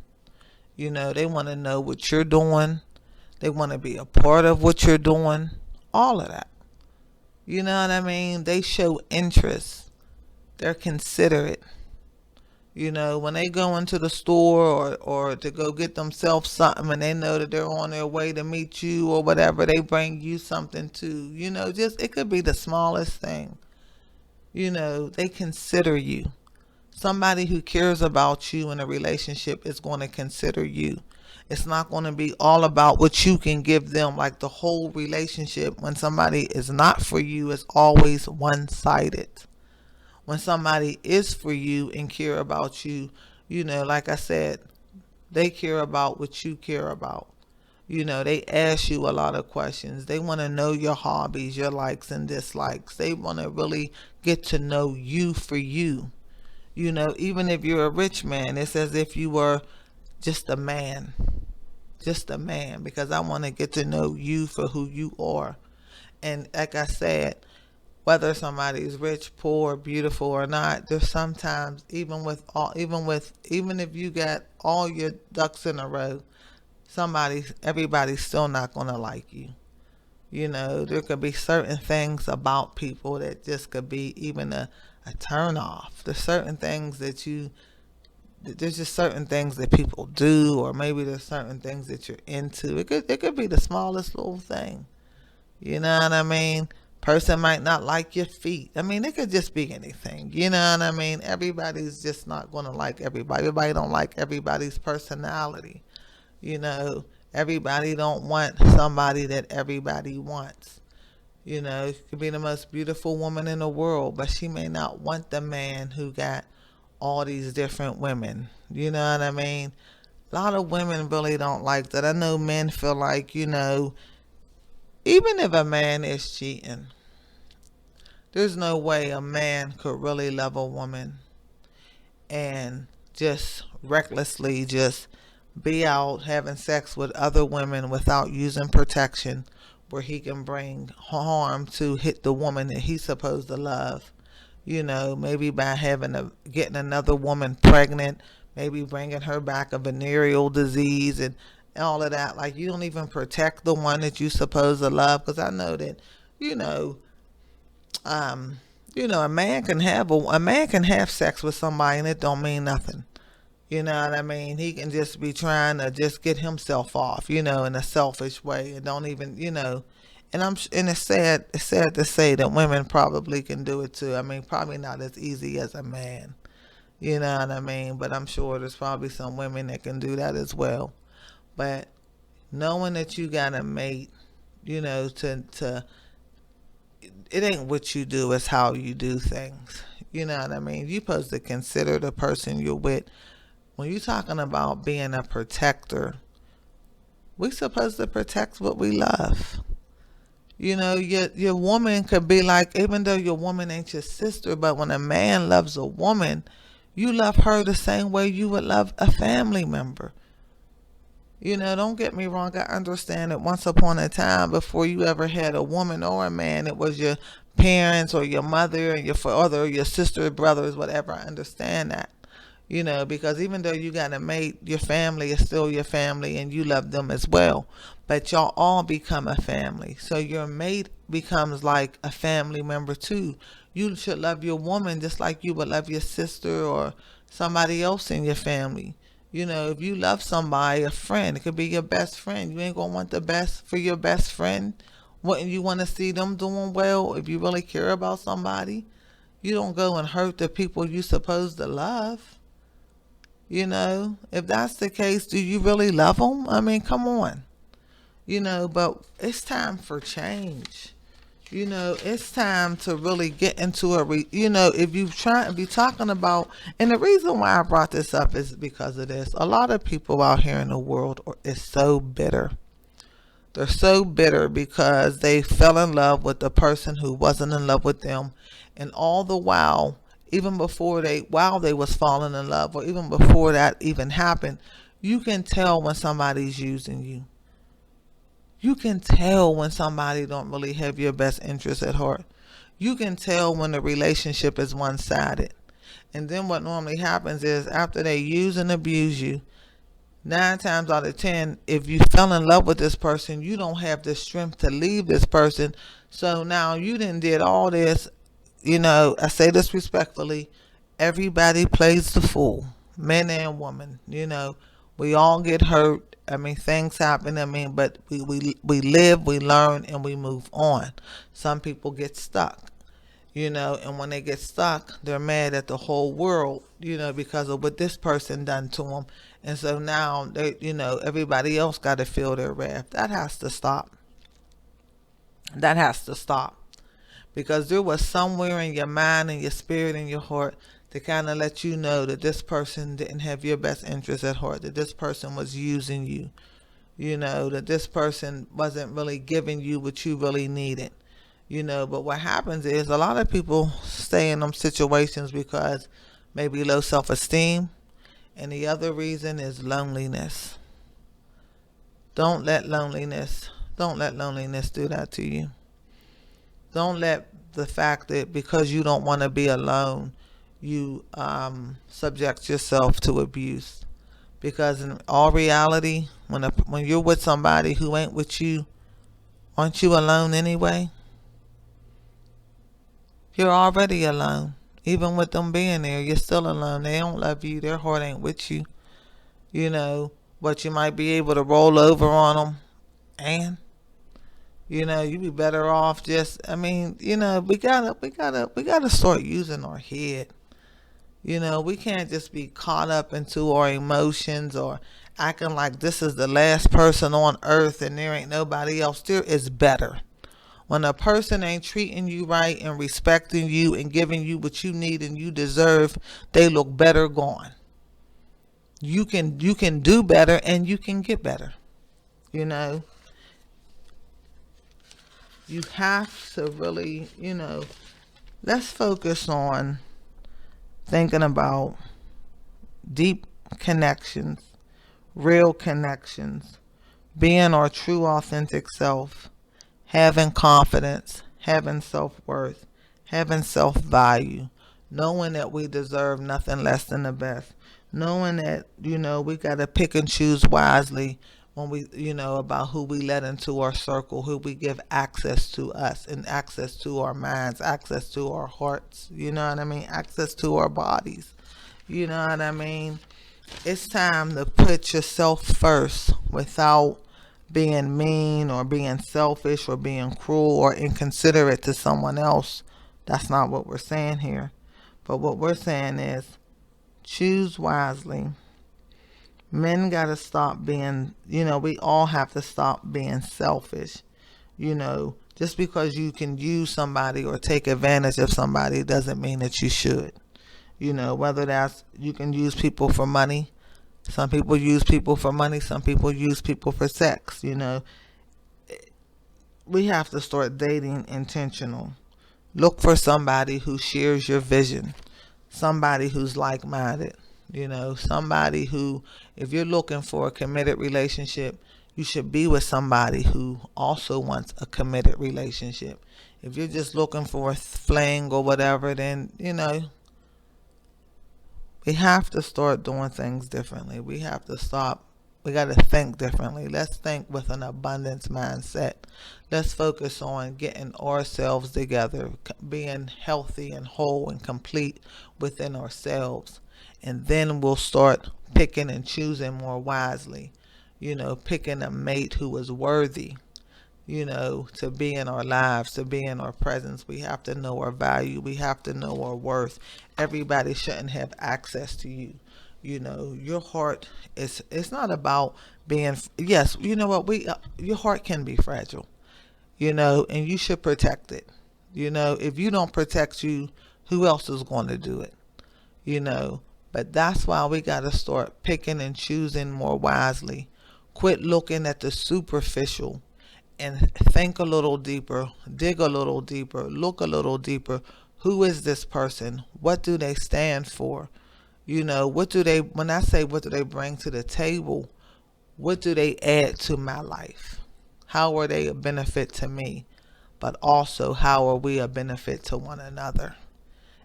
You know, they want to know what you're doing. They want to be a part of what you're doing. All of that. You know what I mean? They show interest. They're considerate. You know, when they go into the store or to go get themselves something and they know that they're on their way to meet you or whatever, they bring you something too. You know, just it could be the smallest thing. You know, they consider you. Somebody who cares about you in a relationship is going to consider you. It's not going to be all about what you can give them, like the whole relationship. When somebody is not for you, it's always one-sided. When somebody is for you and care about you, you know, like I said, They care about what you care about. You know, they ask you a lot of questions. They want to know your hobbies, your likes and dislikes. They want to really get to know you for you. You know, even if you're a rich man, it's as if you were just a man. Just a man, because I want to get to know you for who you are. And like I said, whether somebody's rich, poor, beautiful or not, there's sometimes even if you got all your ducks in a row, everybody's still not gonna like you. You know, there could be certain things about people that just could be even a turn off. There's just certain things that people do, or maybe there's certain things that you're into. It could be the smallest little thing. You know what I mean? Person might not like your feet. I mean, it could just be anything. You know what I mean? Everybody's just not going to like everybody. Everybody don't like everybody's personality. You know, everybody don't want somebody that everybody wants. You know, it could be the most beautiful woman in the world, but she may not want the man who got all these different women. You know what I mean? A lot of women really don't like that. I know men feel like, even if a man is cheating, there's no way a man could really love a woman and just recklessly just be out having sex with other women without using protection, where he can bring harm to hit the woman that he's supposed to love. You know, maybe by getting another woman pregnant, maybe bringing her back a venereal disease and all of that. Like, you don't even protect the one that you supposed to love, because I know that, you know, um, a man can have sex with somebody and it don't mean nothing. You know what I mean? He can just be trying to just get himself off, in a selfish way, and don't even, and it's sad to say that women probably can do it too. I mean, probably not as easy as a man. You know what I mean? But I'm sure there's probably some women that can do that as well. But knowing that you got a mate, to it ain't what you do, it's how you do things. You know what I mean? You're supposed to consider the person you're with. When you're talking about being a protector, we're supposed to protect what we love. You know, your woman could be like, even though your woman ain't your sister, but when a man loves a woman, you love her the same way you would love a family member. You know, don't get me wrong. I understand that once upon a time, before you ever had a woman or a man, it was your parents or your mother and your father, or your sister, brothers, whatever. I understand that. You know, because even though you got a mate, your family is still your family and you love them as well. But y'all all become a family. So your mate becomes like a family member too. You should love your woman just like you would love your sister or somebody else in your family. You know, if you love somebody, a friend, it could be your best friend. You ain't gonna want the best for your best friend. Wouldn't you want to see them doing well if you really care about somebody? You don't go and hurt the people you supposed to love. You know, if that's the case, do you really love them? I mean, come on. But it's time for change. It's time to really get into if you try and be talking about, and the reason why I brought this up is because of this. A lot of people out here in the world is so bitter. They're so bitter because they fell in love with the person who wasn't in love with them. And all the while, even while they was falling in love, or even before that even happened, you can tell when somebody's using you. You can tell when somebody don't really have your best interest at heart. You can tell when the relationship is one-sided. And then what normally happens is, after they use and abuse you, 9 times out of 10, if you fell in love with this person, you don't have the strength to leave this person. So now you did all this. I say this respectfully. Everybody plays the fool, men and women. We all get hurt. I mean, things happen. I mean, but we live, we learn, and we move on. Some people get stuck, and when they get stuck, they're mad at the whole world, because of what this person done to them. And so now everybody else got to feel their wrath. That has to stop. That has to stop. Because there was somewhere in your mind and your spirit and your heart to kind of let you know that this person didn't have your best interest at heart, that this person was using you, that this person wasn't really giving you what you really needed. But what happens is a lot of people stay in them situations because maybe low self-esteem, and the other reason is loneliness. Don't let loneliness do that to you. Don't let the fact that because you don't want to be alone, you subject yourself to abuse. Because in all reality, when you're with somebody who ain't with you, aren't you alone anyway? You're already alone. Even with them being there, you're still alone. They don't love you. Their heart ain't with you. You know, but you might be able to roll over on them, and you be better off just. I mean, we gotta start using our head. We can't just be caught up into our emotions or acting like this is the last person on earth and there ain't nobody else. There is better. When a person ain't treating you right and respecting you and giving you what you need and you deserve, they look better gone. You can do better and you can get better. You know, you have to really, let's focus on thinking about deep connections, real connections, being our true authentic self, having confidence, having self-worth, having self-value, knowing that we deserve nothing less than the best, knowing that, we got to pick and choose wisely when we, about who we let into our circle, who we give access to us and access to our minds, access to our hearts, you know what I mean? Access to our bodies, you know what I mean? It's time to put yourself first without being mean or being selfish or being cruel or inconsiderate to someone else. That's not what we're saying here. But what we're saying is choose wisely. Men got to stop being, we all have to stop being selfish. Just because you can use somebody or take advantage of somebody doesn't mean that you should. Whether that's you can use people for money. Some people use people for money. Some people use people for sex. We have to start dating intentional. Look for somebody who shares your vision, somebody who's like-minded. Somebody who, if you're looking for a committed relationship, you should be with somebody who also wants a committed relationship. If you're just looking for a fling or whatever, then, we have to start doing things differently. We got to think differently. Let's think with an abundance mindset. Let's focus on getting ourselves together, being healthy and whole and complete within ourselves. And then we'll start picking and choosing more wisely. Picking a mate who is worthy, to be in our lives, to be in our presence. We have to know our value. We have to know our worth. Everybody shouldn't have access to you. Your heart it's not about being, yes, you know what, your heart can be fragile, and you should protect it. If you don't protect you, who else is going to do it? But that's why we got to start picking and choosing more wisely. Quit looking at the superficial and think a little deeper, dig a little deeper, look a little deeper. Who is this person? What do they stand for? When I say what do they bring to the table, what do they add to my life? How are they a benefit to me? But also, how are we a benefit to one another?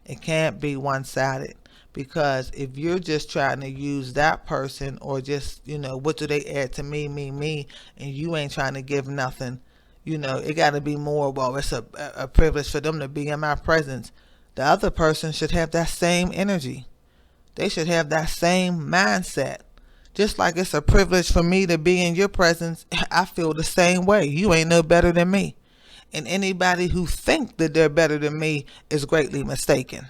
It can't be one-sided, because if you're just trying to use that person or just, what do they add to me, and you ain't trying to give nothing, it got to be more, well, it's a privilege for them to be in my presence. The other person should have that same energy. They should have that same mindset. Just like it's a privilege for me to be in your presence, I feel the same way. You ain't no better than me. And anybody who think that they're better than me is greatly mistaken.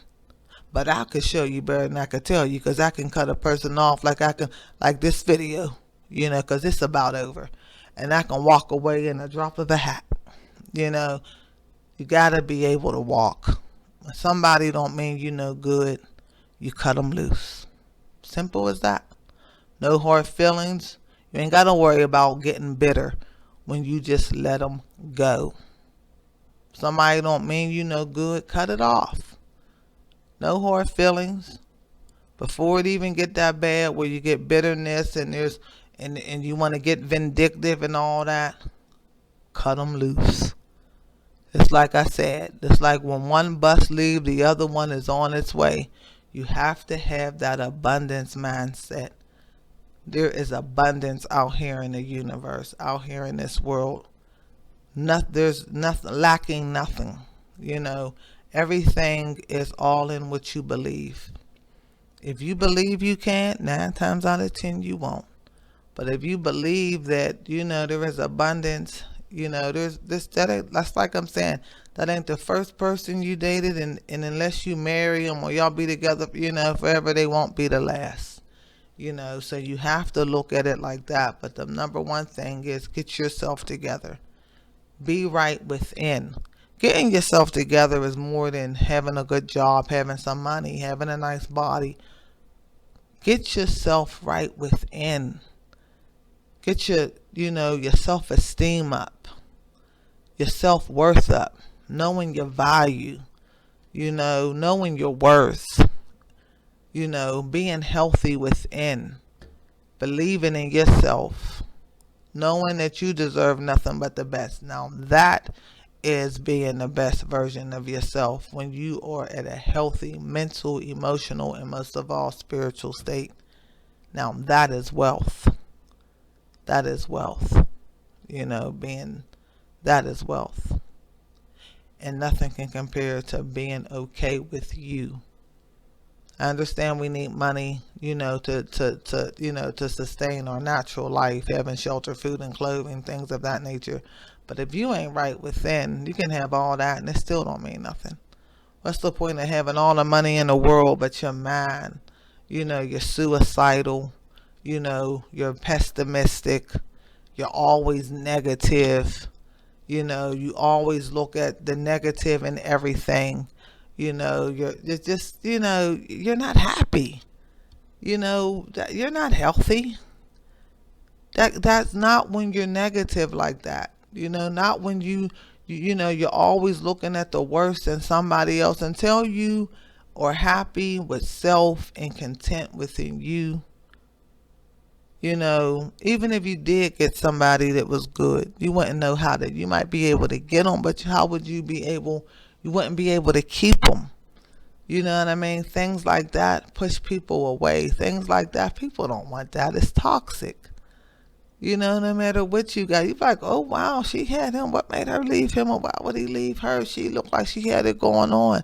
But I could show you better than I could tell you, because I can cut a person off like this video, because it's about over. And I can walk away in a drop of a hat. You got to be able to walk. Somebody don't mean you no good. you cut them loose. Simple as that. No hard feelings. You ain't got to worry about getting bitter when you just let them go. Somebody don't mean you no good, cut it off. No hard feelings. Before it even get that bad where you get bitterness and you want to get vindictive and all that, cut them loose. It's like I said, it's like when one bus leaves, the other one is on its way. You have to have that abundance mindset. There is abundance out here in the universe, out here in this world. There's nothing lacking, nothing. Everything is all in what you believe. If you believe you can, 9 times out of 10 you won't. But if you believe that there is abundance, there's this that's like I'm saying, that ain't the first person you dated, and unless you marry them or y'all be together, forever, they won't be the last. So you have to look at it like that. But the number one thing is get yourself together. Be right within. Getting yourself together is more than having a good job, having some money, having a nice body. Get yourself right within. Get your self-esteem up, your self-worth up, knowing your value, knowing your worth, being healthy within, believing in yourself, knowing that you deserve nothing but the best. Now that is being the best version of yourself, when you are at a healthy mental, emotional, and most of all spiritual state. Now that is wealth. That is wealth. That is wealth. And nothing can compare to being okay with you. I understand we need money, to sustain our natural life, having shelter, food, and clothing, things of that nature. But if you ain't right within, you can have all that and it still don't mean nothing. What's the point of having all the money in the world, but your mind, you're suicidal, you're pessimistic, you're always negative, you always look at the negative in everything. You're just, you're not happy. That you're not healthy. That's not when you're negative like that. Not when you're always looking at the worst in somebody else. Until you are happy with self and content within you. Even if you did get somebody that was good, you wouldn't know how to. You might be able to get them, but how would you be able? You wouldn't be able to keep them. You know what I mean? Things like that push people away. Things like that, people don't want that. It's toxic. No matter what you got, you're like, oh wow, she had him. What made her leave him, or why would he leave her? She looked like she had it going on.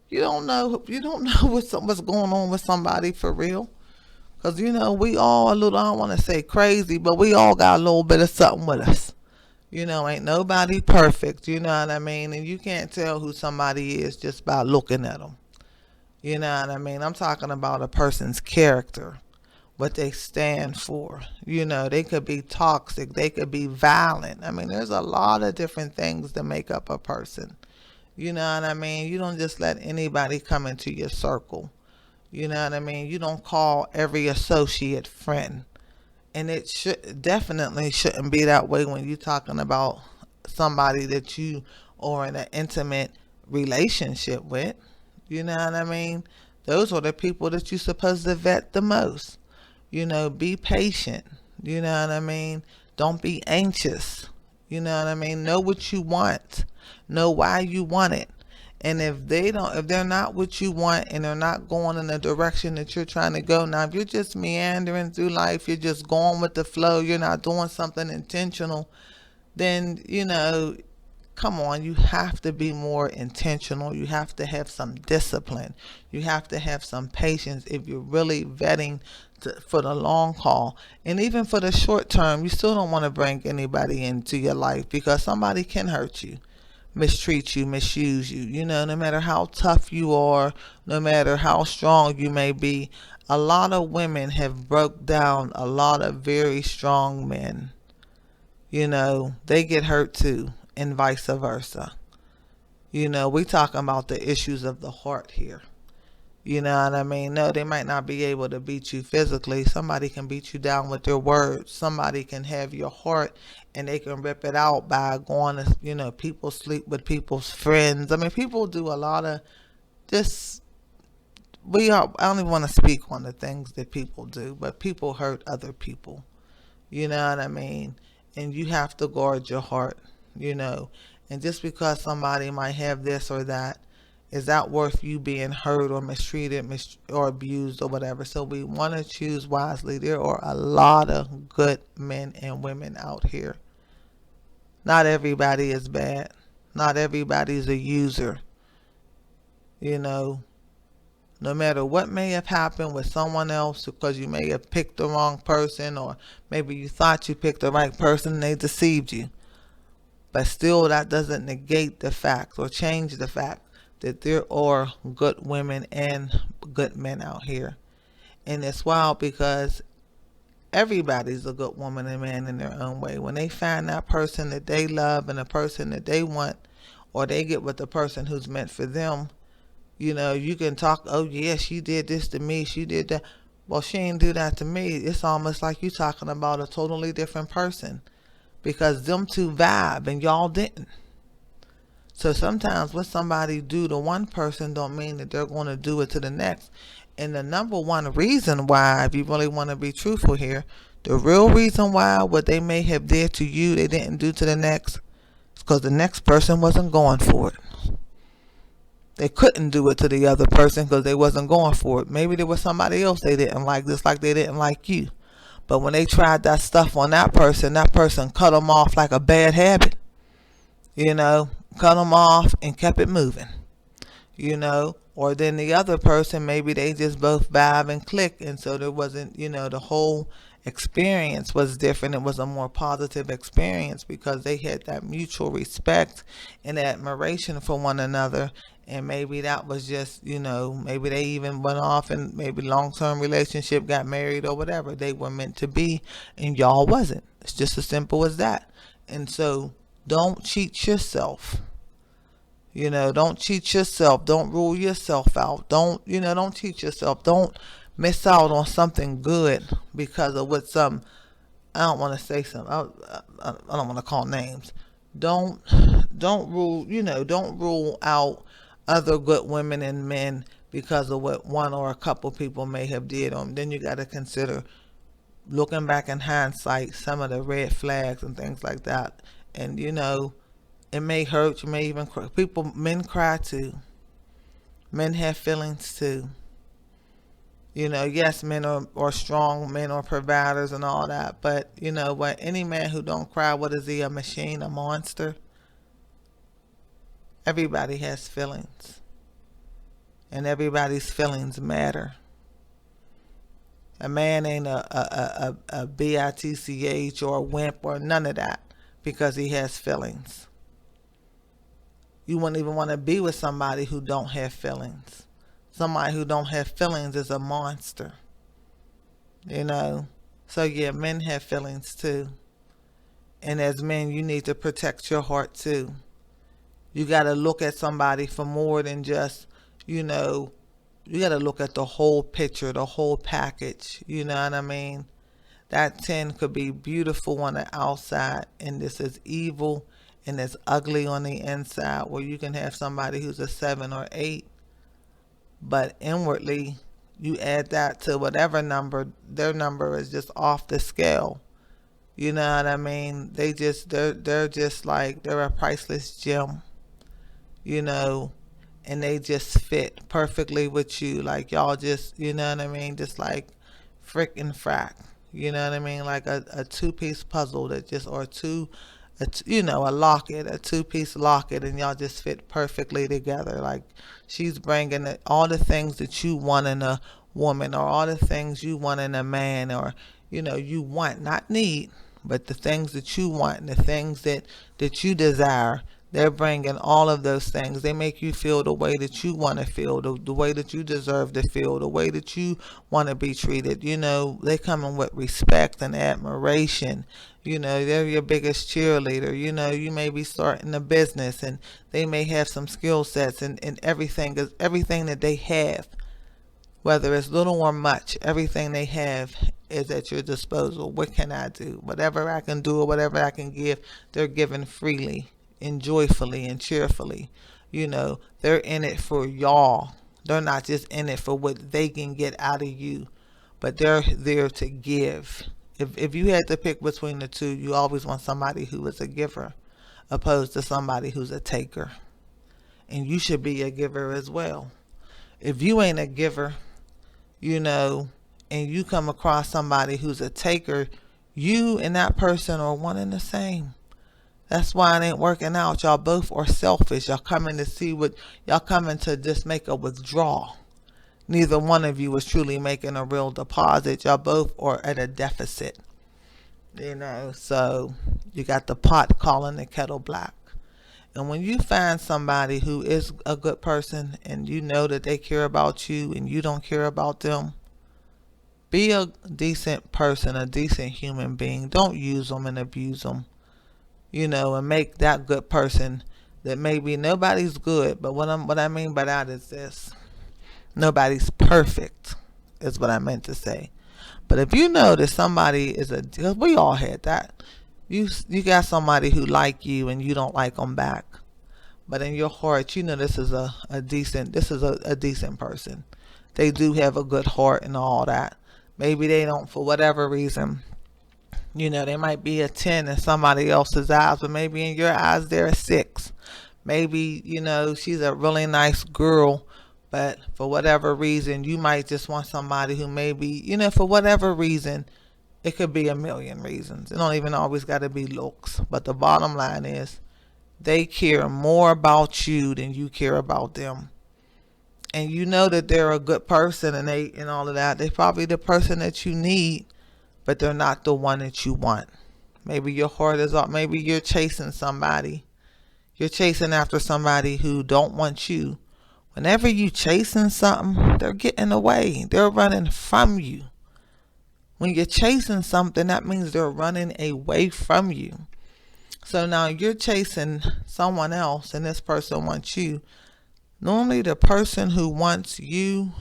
You don't know. You don't know what's going on with somebody for real. Because, we all a little, I don't want to say crazy, but we all got a little bit of something with us. Ain't nobody perfect, you know what I mean? And you can't tell who somebody is just by looking at them. You know what I mean? I'm talking about a person's character, what they stand for. They could be toxic, they could be violent. I mean, there's a lot of different things that make up a person. You know what I mean? You don't just let anybody come into your circle. You know what I mean? You don't call every associate friend. And it definitely shouldn't be that way when you're talking about somebody that you are in an intimate relationship with. You know what I mean? Those are the people that you're supposed to vet the most. Be patient. You know what I mean? Don't be anxious. You know what I mean? Know what you want. Know why you want it. And if they're not what you want, and they're not going in the direction that you're trying to go, now if you're just meandering through life, you're just going with the flow, you're not doing something intentional, then, come on, you have to be more intentional. You have to have some discipline. You have to have some patience if you're really vetting for the long haul. And even for the short term, you still don't want to bring anybody into your life, because somebody can hurt you, mistreat you, misuse you. No matter how tough you are, no matter how strong you may be, a lot of women have broke down a lot of very strong men. They get hurt too, and vice versa. We talking about the issues of the heart here. You know what I mean? No, they might not be able to beat you physically. Somebody can beat you down with their words. Somebody can have your heart and they can rip it out by going to, people sleep with people's friends. I mean, people do a lot of just, I don't even want to speak on the things that people do, but people hurt other people. You know what I mean? And you have to guard your heart, you know. And just because somebody might have this or that, is that worth you being hurt or mistreated or abused or whatever? So we want to choose wisely. There are a lot of good men and women out here. Not everybody is bad. Not everybody's a user, you know. No matter what may have happened with someone else, because you may have picked the wrong person, or maybe you thought you picked the right person and they deceived you. But still, that doesn't negate the fact or change the fact that there are good women and good men out here. And it's wild because everybody's a good woman and man in their own way. When they find that person that they love and the person that they want, or they get with the person who's meant for them, you can talk, oh yeah, she did this to me, she did that. Well, she ain't do that to me. It's almost like you talking about a totally different person because them two vibe and y'all didn't. So sometimes what somebody do to one person don't mean that they're going to do it to the next. And the number one reason why, if you really want to be truthful here, the real reason why what they may have did to you they didn't do to the next is because the next person wasn't going for it. They couldn't do it to the other person because they wasn't going for it. Maybe there was somebody else they didn't like, just like they didn't like you. But when they tried that stuff on that person cut them off like a bad habit. Cut them off and kept it moving. Or then the other person, maybe they just both vibe and click. And so there wasn't, the whole experience was different. It was a more positive experience because they had that mutual respect and admiration for one another. And maybe that was just, maybe they even went off and maybe long-term relationship, got married or whatever. They were meant to be and y'all wasn't. It's just as simple as that. And so don't cheat yourself. Don't cheat yourself. Don't rule yourself out. Don't cheat yourself. Don't miss out on something good because of what I don't want to say something. I don't want to call names. Don't don't rule out other good women and men because of what one or a couple people may have did on them. Then you got to consider, looking back in hindsight, some of the red flags and things like that. And it may hurt. You may even cry. Men cry too. Men have feelings too. Yes, men are strong, men are providers and all that. But what? Any man who don't cry, what is he? A machine? A monster? Everybody has feelings, and everybody's feelings matter. A man ain't a bitch or a wimp or none of that because he has feelings. You wouldn't even want to be with somebody who don't have feelings. Somebody who don't have feelings is a monster. So yeah, men have feelings too. And as men, you need to protect your heart too. You got to look at somebody for more than just, you got to look at the whole picture, the whole package. You know what I mean? That 10 could be beautiful on the outside and this is evil and it's ugly on the inside, where you can have somebody who's a 7 or 8, but inwardly you add that to whatever number, their number is just off the scale. You know what I mean? They're just like, they're a priceless gem, and they just fit perfectly with you. Like y'all just, you know what I mean? Just like frick and frack. You know what I mean? Like a two-piece puzzle that just, or a locket, a two-piece locket, and y'all just fit perfectly together. Like she's bringing all the things that you want in a woman, or all the things you want in a man, or you want, not need, but the things that you want and the things that you desire. They're bringing all of those things. They make you feel the way that you want to feel, the way that you deserve to feel, the way that you want to be treated. They come in with respect and admiration. They're your biggest cheerleader. You may be starting a business and they may have some skill sets and everything that they have. whether it's little or much, everything they have is at your disposal. What can I do? Whatever I can do or whatever I can give, they're given freely and joyfully and cheerfully. They're in it for y'all. They're not just in it for what they can get out of you, but they're there to give. If you had to pick between the two, you always want somebody who is a giver opposed to somebody who's a taker. And you should be a giver as well. If you ain't a giver, and you come across somebody who's a taker, you and that person are one and the same. That's why it ain't working out. Y'all both are selfish. Y'all coming to see what y'all coming to just make a withdrawal. Neither one of you is truly making a real deposit. Y'all both are at a deficit. So you got the pot calling the kettle black. And when you find somebody who is a good person and you know that they care about you and you don't care about them, be a decent person, a decent human being. Don't use them and abuse them, and make that good person that maybe nobody's good. But what I mean by that is this. Nobody's perfect is what I meant to say. But if you know that somebody is because we all had that. You got somebody who like you and you don't like them back. But in your heart, this is a decent person. They do have a good heart and all that. Maybe they don't, for whatever reason, they might be a 10 in somebody else's eyes, but maybe in your eyes they're a 6. Maybe, she's a really nice girl, but for whatever reason, you might just want somebody who maybe, for whatever reason, it could be a million reasons. It don't even always got to be looks. But the bottom line is they care more about you than you care about them. And you know that they're a good person and all of that. They're probably the person that you need, but they're not the one that you want. Maybe your heart is off. Maybe you're chasing somebody. You're chasing after somebody who don't want you. Whenever you chasing something, they're getting away. They're running from you. When you're chasing something, that means they're running away from you. So now you're chasing someone else and this person wants you. Normally the person who wants you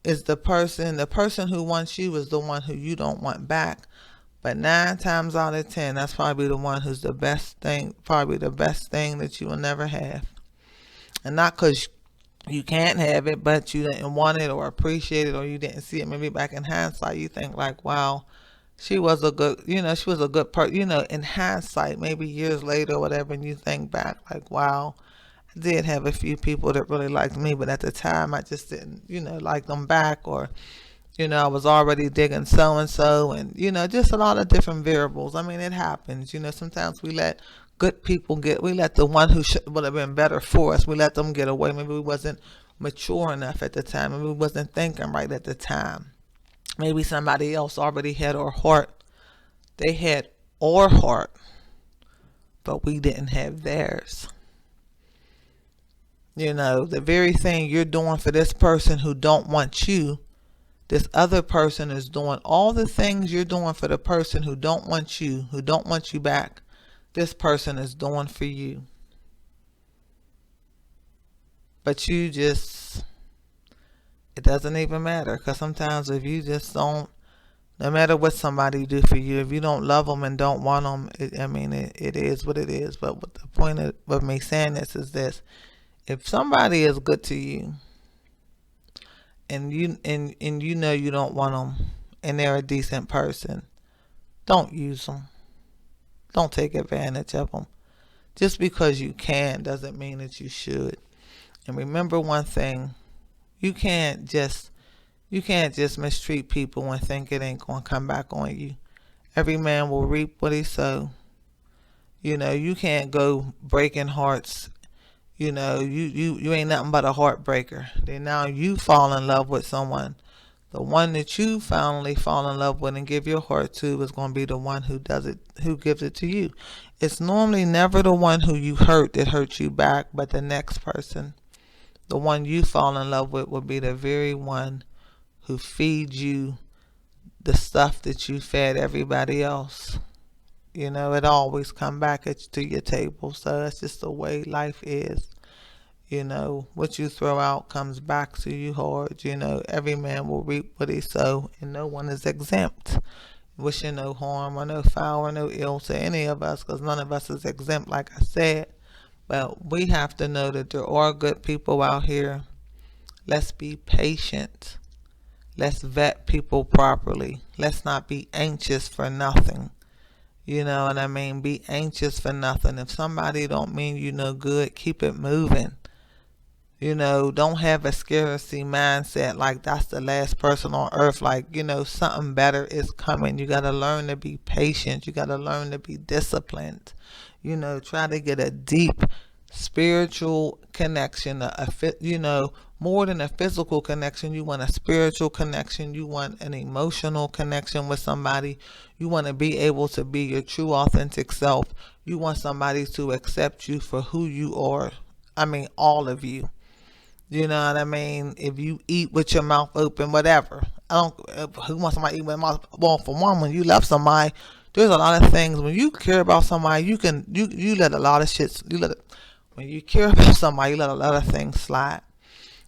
is the person who wants you is the one who you don't want back. But 9 times out of 10, that's probably the one who's probably the best thing that you will never have. And not because you can't have it, but you didn't want it or appreciate it or you didn't see it. Maybe back in hindsight, you think like, wow, she was a good person. In hindsight, maybe years later or whatever, and you think back like, wow, I did have a few people that really liked me, but at the time I just didn't, like them back, or, I was already digging so-and-so and, just a lot of different variables. I mean, it happens. Sometimes we let good people we let the one who would have been better for us, we let them get away. Maybe we wasn't mature enough at the time. Maybe we wasn't thinking right at the time. Maybe somebody else already had our heart. They had our heart, but we didn't have theirs. The very thing you're doing for this person who don't want you, this other person is doing all the things you're doing for the person who don't want you back. This person is doing for you. But it doesn't even matter, because sometimes if you just don't, no matter what somebody do for you, if you don't love them and don't want them, it is what it is. But what the point of me saying this is this: if somebody is good to you, and you you don't want them, and they're a decent person, don't use them. Don't take advantage of them. Just because you can doesn't mean that you should. And remember one thing: you can't just mistreat people and think it ain't gonna come back on you. Every man will reap what he sow. You can't go breaking hearts. You ain't nothing but a heartbreaker. Then now you fall in love with someone. The one that you finally fall in love with and give your heart to is going to be the one who gives it to you. It's normally never the one who you hurt that hurts you back, but the next person. The one you fall in love with will be the very one who feeds you the stuff that you fed everybody else. It always come back to your table. So that's just the way life is. You know, what you throw out comes back to you hard. You know, every man will reap what he sow, and no one is exempt. Wishing no harm or no foul or no ill to any of us, because none of us is exempt, like I said. But we have to know that there are good people out here. Let's be patient. Let's vet people properly. Let's not be anxious for nothing. You know what I mean? Be anxious for nothing. If somebody don't mean you no good, keep it moving. You know, don't have a scarcity mindset like that's the last person on earth. Like, you know, something better is coming. You got to learn to be patient. You got to learn to be disciplined. You know, try to get a deep spiritual connection, you know, more than a physical connection. You want a spiritual connection. You want an emotional connection with somebody. You want to be able to be your true, authentic self. You want somebody to accept you for who you are. I mean, all of you. You know what I mean? If you eat with your mouth open, whatever. I don't. Who wants somebody to eat with their mouth? Well, for one, when you love somebody, there's a lot of things. When you care about somebody, you let a lot of shit. When you care about somebody, you let a lot of things slide.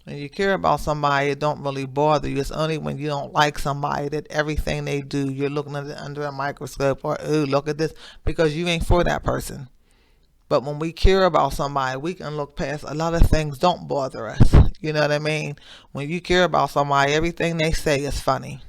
When you care about somebody, it don't really bother you. It's only when you don't like somebody that everything they do, you're looking at it under a microscope, or ooh, look at this, because you ain't for that person. But when we care about somebody, we can look past a lot of things. Don't bother us. You know what I mean? When you care about somebody, everything they say is funny.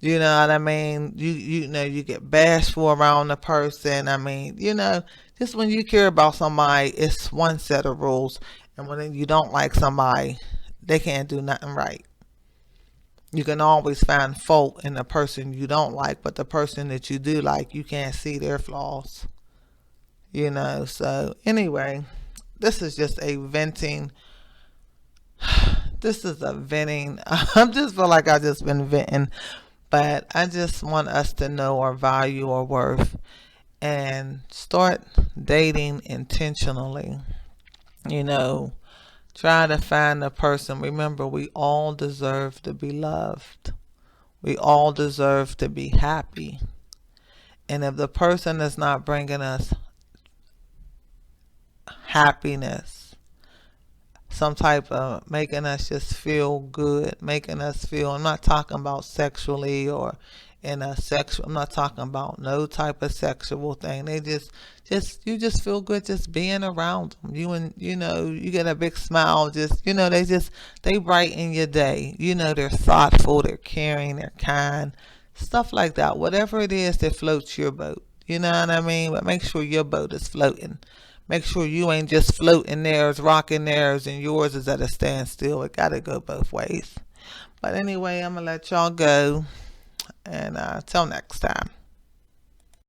You know what I mean? You know, you get bashful around the person. I mean, you know, just when you care about somebody, it's one set of rules. And when you don't like somebody, they can't do nothing right. You can always find fault in the person you don't like, but the person that you do like, you can't see their flaws. You know, so anyway, this is just a venting. This is a venting. I just feel like I just been venting, but I just want us to know our value, our worth, and start dating intentionally. You know, try to find a person. Remember, we all deserve to be loved. We all deserve to be happy. And if the person is not bringing us happiness, some type of making us just feel good, making us feel, I'm not talking about sexually or in a sexual, I'm not talking about no type of sexual thing. They you just feel good just being around them. You know, you get a big smile, just, you know, they brighten your day. You know, they're thoughtful, they're caring, they're kind, stuff like that. Whatever it is that floats your boat. You know what I mean? But make sure your boat is floating. Make sure you ain't just floating theirs, rocking theirs, and yours is at a standstill. It got to go both ways. But anyway, I'm going to let y'all go. And till next time.